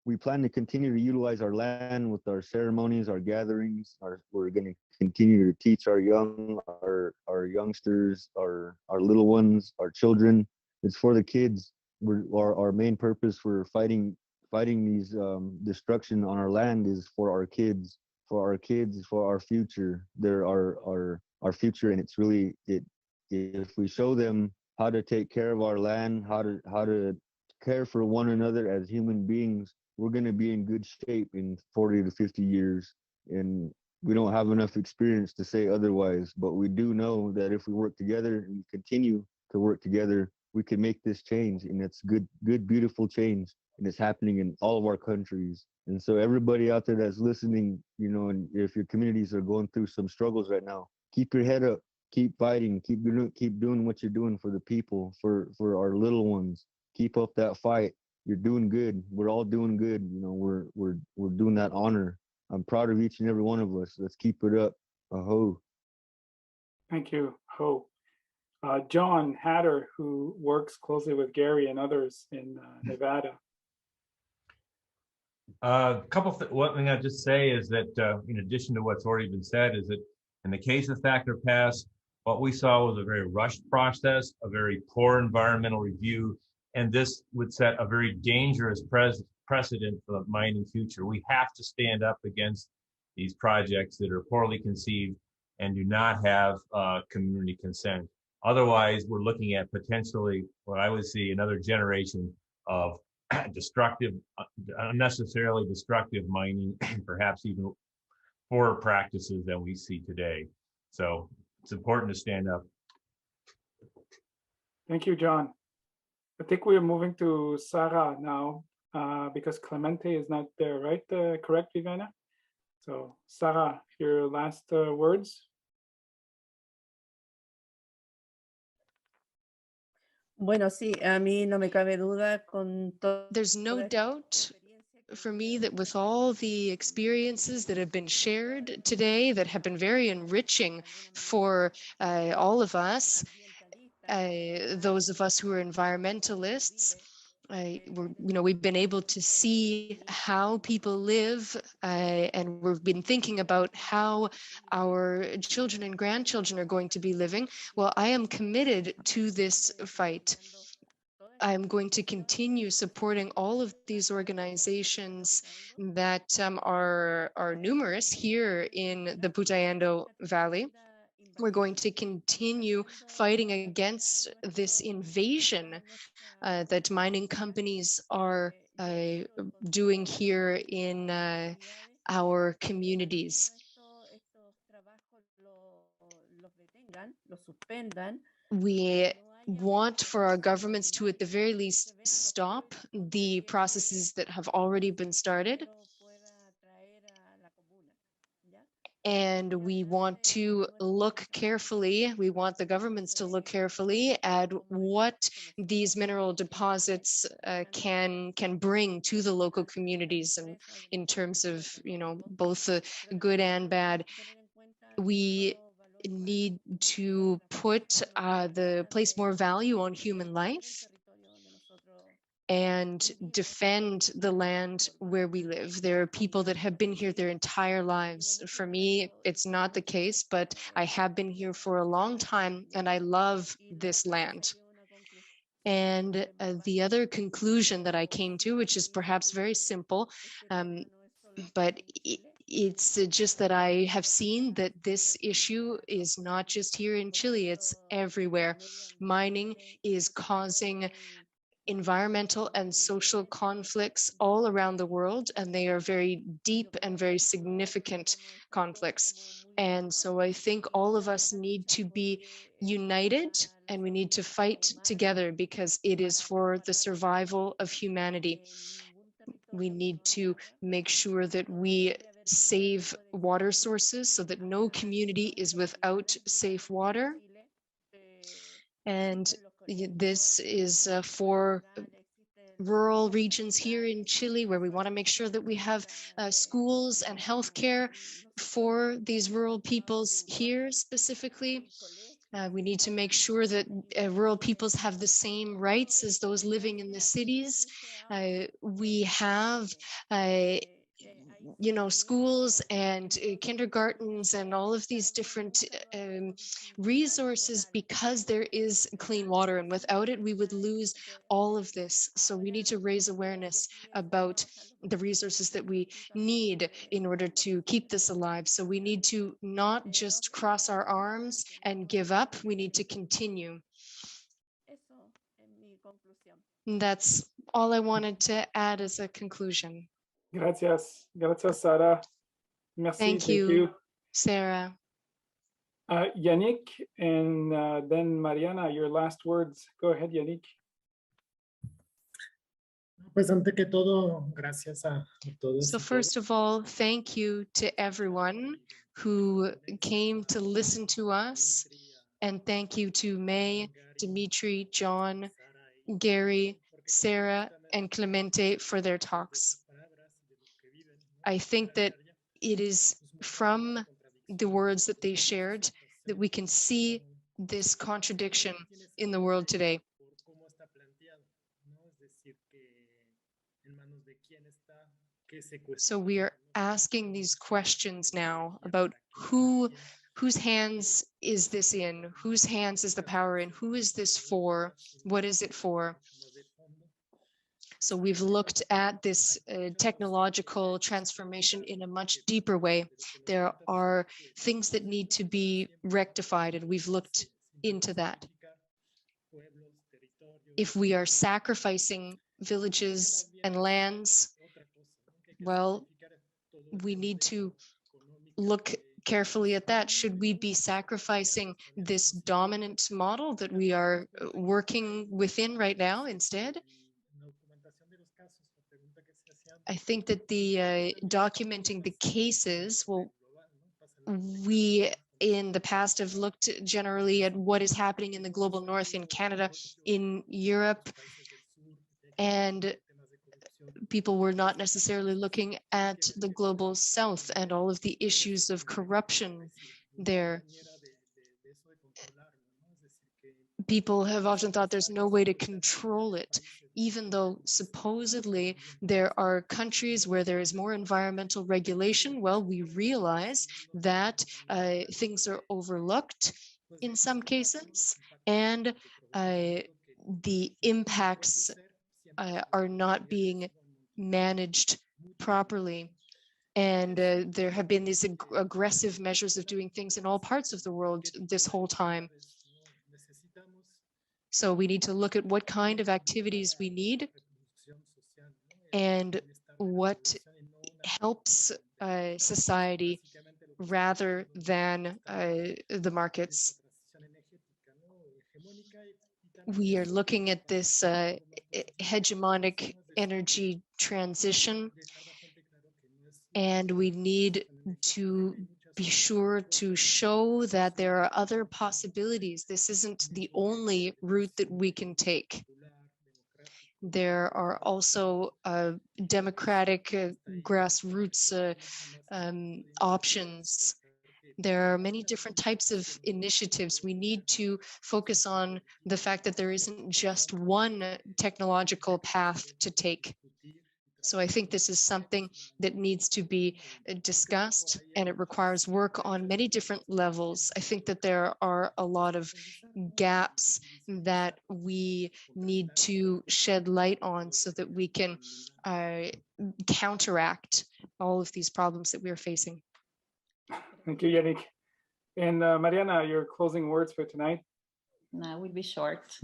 we plan to continue to utilize our land with our ceremonies, our gatherings. We're going to continue to teach our youngsters, our little ones, our children. It's for the kids. Our main purpose for fighting these destruction on our land is for our kids, for our future. They're our future, and it's really if we show them how to take care of our land, how to care for one another as human beings, we're going to be in good shape in 40 to 50 years. And we don't have enough experience to say otherwise, but we do know that if we work together and we continue to work together, we can make this change. And it's good, beautiful change. And it's happening in all of our countries. And so everybody out there that's listening, you know, and if your communities are going through some struggles right now, keep your head up, keep fighting, keep doing what you're doing for the people, for our little ones. Keep up that fight. You're doing good. We're all doing good. You know, we're doing that honor. I'm proud of each and every one of us. Let's keep it up. Aho. Thank you, Ho. John Hatter, who works closely with Gary and others in Nevada. One thing I'd just say is that in addition to what's already been said, is that in the case of Thacker Pass, what we saw was a very rushed process, a very poor environmental review, and this would set a very dangerous precedent for the mining future. We have to stand up against these projects that are poorly conceived and do not have community consent. Otherwise, we're looking at potentially what I would see another generation of unnecessarily destructive mining, and perhaps even poorer practices than we see today. So it's important to stand up. Thank you, John. I think we're moving to Sarah now because Clemente is not there, right? Correct, Viviana? So Sarah, your last words. Bueno, sí, a mí no me cabe duda con todo. There's no doubt for me that with all the experiences that have been shared today that have been very enriching for all of us, those of us who are environmentalists, we've been able to see how people live, and we've been thinking about how our children and grandchildren are going to be living. Well, I am committed to this fight. I'm going to continue supporting all of these organizations that are numerous here in the Putayendo Valley. We're going to continue fighting against this invasion that mining companies are doing here in our communities. We want for our governments to, at the very least, stop the processes that have already been started. And we want to look carefully, we want the governments to look carefully at what these mineral deposits can bring to the local communities, and in terms of, both the good and bad. We need to place more value on human life and defend the land where we live. There are people that have been here their entire lives. For me, it's not the case, but I have been here for a long time and I love this land. And the other conclusion that I came to, which is perhaps very simple, but it's just that I have seen that this issue is not just here in Chile, it's everywhere. Mining is causing environmental and social conflicts all around the world, and they are very deep and very significant conflicts. And so I think all of us need to be united and we need to fight together because it is for the survival of humanity. We need to make sure that we save water sources so that no community is without safe water. And this is for rural regions here in Chile, where we want to make sure that we have schools and healthcare for these rural peoples here specifically. We need to make sure that rural peoples have the same rights as those living in the cities. We have schools and kindergartens and all of these different resources because there is clean water, and without it we would lose all of this. So we need to raise awareness about the resources that we need in order to keep this alive. So we need to not just cross our arms and give up, we need to continue. That's all I wanted to add as a conclusion. Gracias. Gracias, Sara. Merci. Thank you, Sarah. Yannick, and then Mariana, your last words. Go ahead, Yannick. Pues ante que todo, gracias a todos. So first of all, thank you to everyone who came to listen to us. And thank you to May, Dmitri, John, Gary, Sarah, and Clemente for their talks. I think that it is from the words that they shared that we can see this contradiction in the world today. So we are asking these questions now about whose hands is this in? Whose hands is the power in? Who is this for? What is it for? So we've looked at this technological transformation in a much deeper way. There are things that need to be rectified, and we've looked into that. If we are sacrificing villages and lands, well, we need to look carefully at that. Should we be sacrificing this dominant model that we are working within right now instead? I think that the documenting the cases, well, we in the past have looked generally at what is happening in the global north, in Canada, in Europe, and people were not necessarily looking at the global south and all of the issues of corruption there. People have often thought there's no way to control it, even though supposedly there are countries where there is more environmental regulation. Well, we realize that things are overlooked in some cases, and the impacts are not being managed properly. And there have been these aggressive measures of doing things in all parts of the world this whole time. So we need to look at what kind of activities we need and what helps society rather than the markets. We are looking at this hegemonic energy transition, and we need to be sure to show that there are other possibilities. This isn't the only route that we can take. There are also democratic grassroots options. There are many different types of initiatives. We need to focus on the fact that there isn't just one technological path to take. So I think this is something that needs to be discussed, and it requires work on many different levels. I think that there are a lot of gaps that we need to shed light on so that we can counteract all of these problems that we are facing. Thank you, Yannick. And Mariana, your closing words for tonight? No, will be short.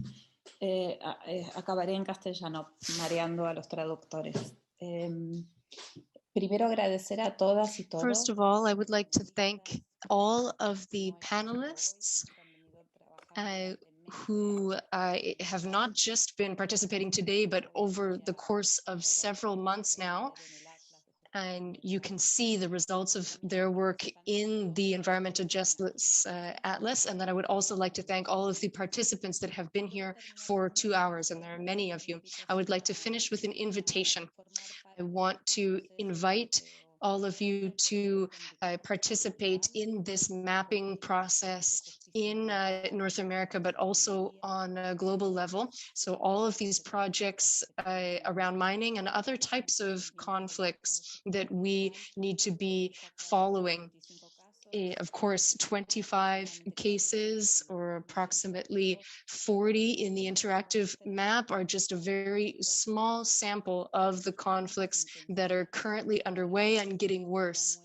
Acabaré en castellano, mareando a los traductores. Primero agradecer a todas y todos. First of all, I would like to thank all of the panelists who have not just been participating today, but over the course of several months now. And you can see the results of their work in the Environmental Justice Atlas. And then I would also like to thank all of the participants that have been here for 2 hours, and there are many of you. I would like to finish with an invitation. I want to invite all of you to participate in this mapping process in North America, but also on a global level. So all of these projects around mining and other types of conflicts that we need to be following. Of course, 25 cases or approximately 40 in the interactive map are just a very small sample of the conflicts that are currently underway and getting worse.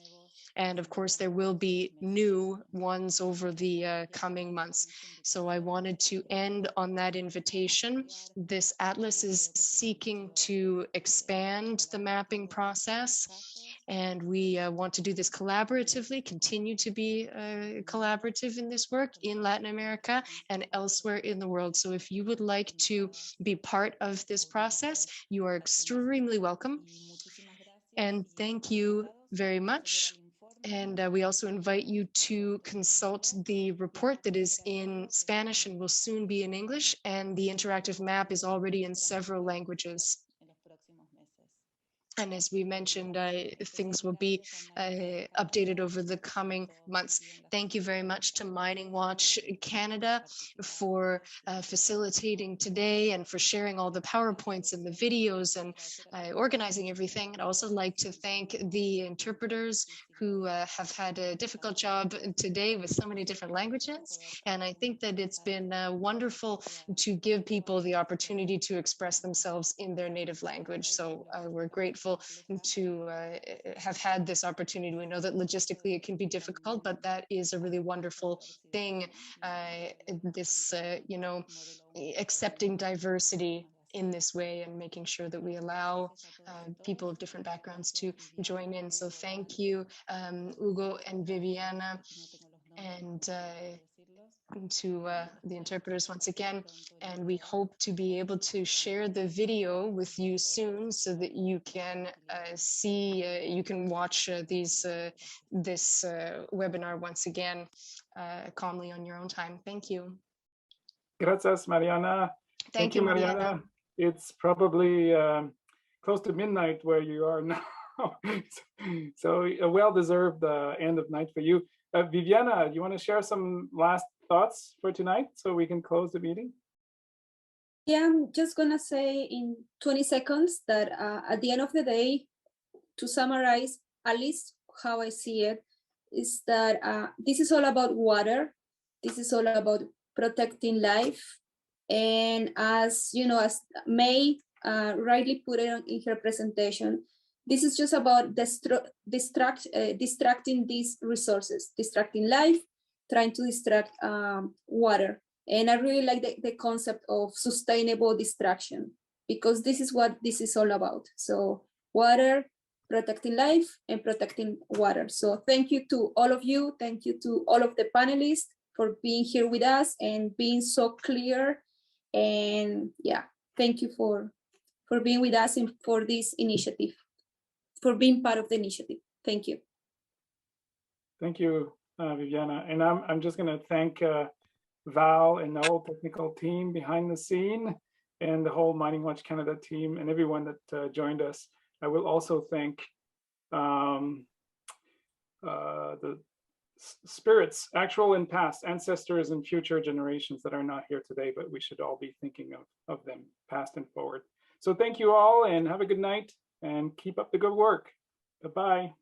And of course, there will be new ones over the coming months. So I wanted to end on that invitation. This atlas is seeking to expand the mapping process. And we want to do this collaboratively, continue to be collaborative in this work in Latin America and elsewhere in the world. So if you would like to be part of this process, you are extremely welcome. And thank you very much. And we also invite you to consult the report that is in Spanish and will soon be in English. And the interactive map is already in several languages. And as we mentioned, things will be updated over the coming months. Thank you very much to Mining Watch Canada for facilitating today and for sharing all the PowerPoints and the videos and organizing everything. I'd also like to thank the interpreters who have had a difficult job today with so many different languages. And I think that it's been wonderful to give people the opportunity to express themselves in their native language. So we're grateful to have had this opportunity. We know that logistically it can be difficult, but that is a really wonderful thing. This, you know, accepting diversity in this way and making sure that we allow people of different backgrounds to join in. So thank you, Hugo and Viviana, and to the interpreters once again. And we hope to be able to share the video with you soon so that you can see, you can watch this webinar once again calmly on your own time. Thank you. Gracias, Mariana. Thank you, Mariana. It's probably close to midnight where you are now. So a well-deserved end of night for you. Viviana, you want to share some last thoughts for tonight so we can close the meeting? Yeah, I'm just gonna say in 20 seconds that at the end of the day, to summarize, at least how I see it, is that this is all about water. This is all about protecting life. And as you know, as May rightly put it in her presentation, this is just about distracting these resources, distracting life, trying to distract water. And I really like the concept of sustainable distraction, because this is what this is all about. So water, protecting life, and protecting water. So thank you to all of you. Thank you to all of the panelists for being here with us and being so clear. And yeah, thank you for being with us and for this initiative, for being part of the initiative. Thank you. Thank you, Viviana. And I'm just going to thank Val and the whole technical team behind the scene and the whole Mining Watch Canada team and everyone that joined us. I will also thank the spirits, actual and past, ancestors and future generations that are not here today, but we should all be thinking of them past and forward. So thank you all and have a good night and keep up the good work. Bye-bye.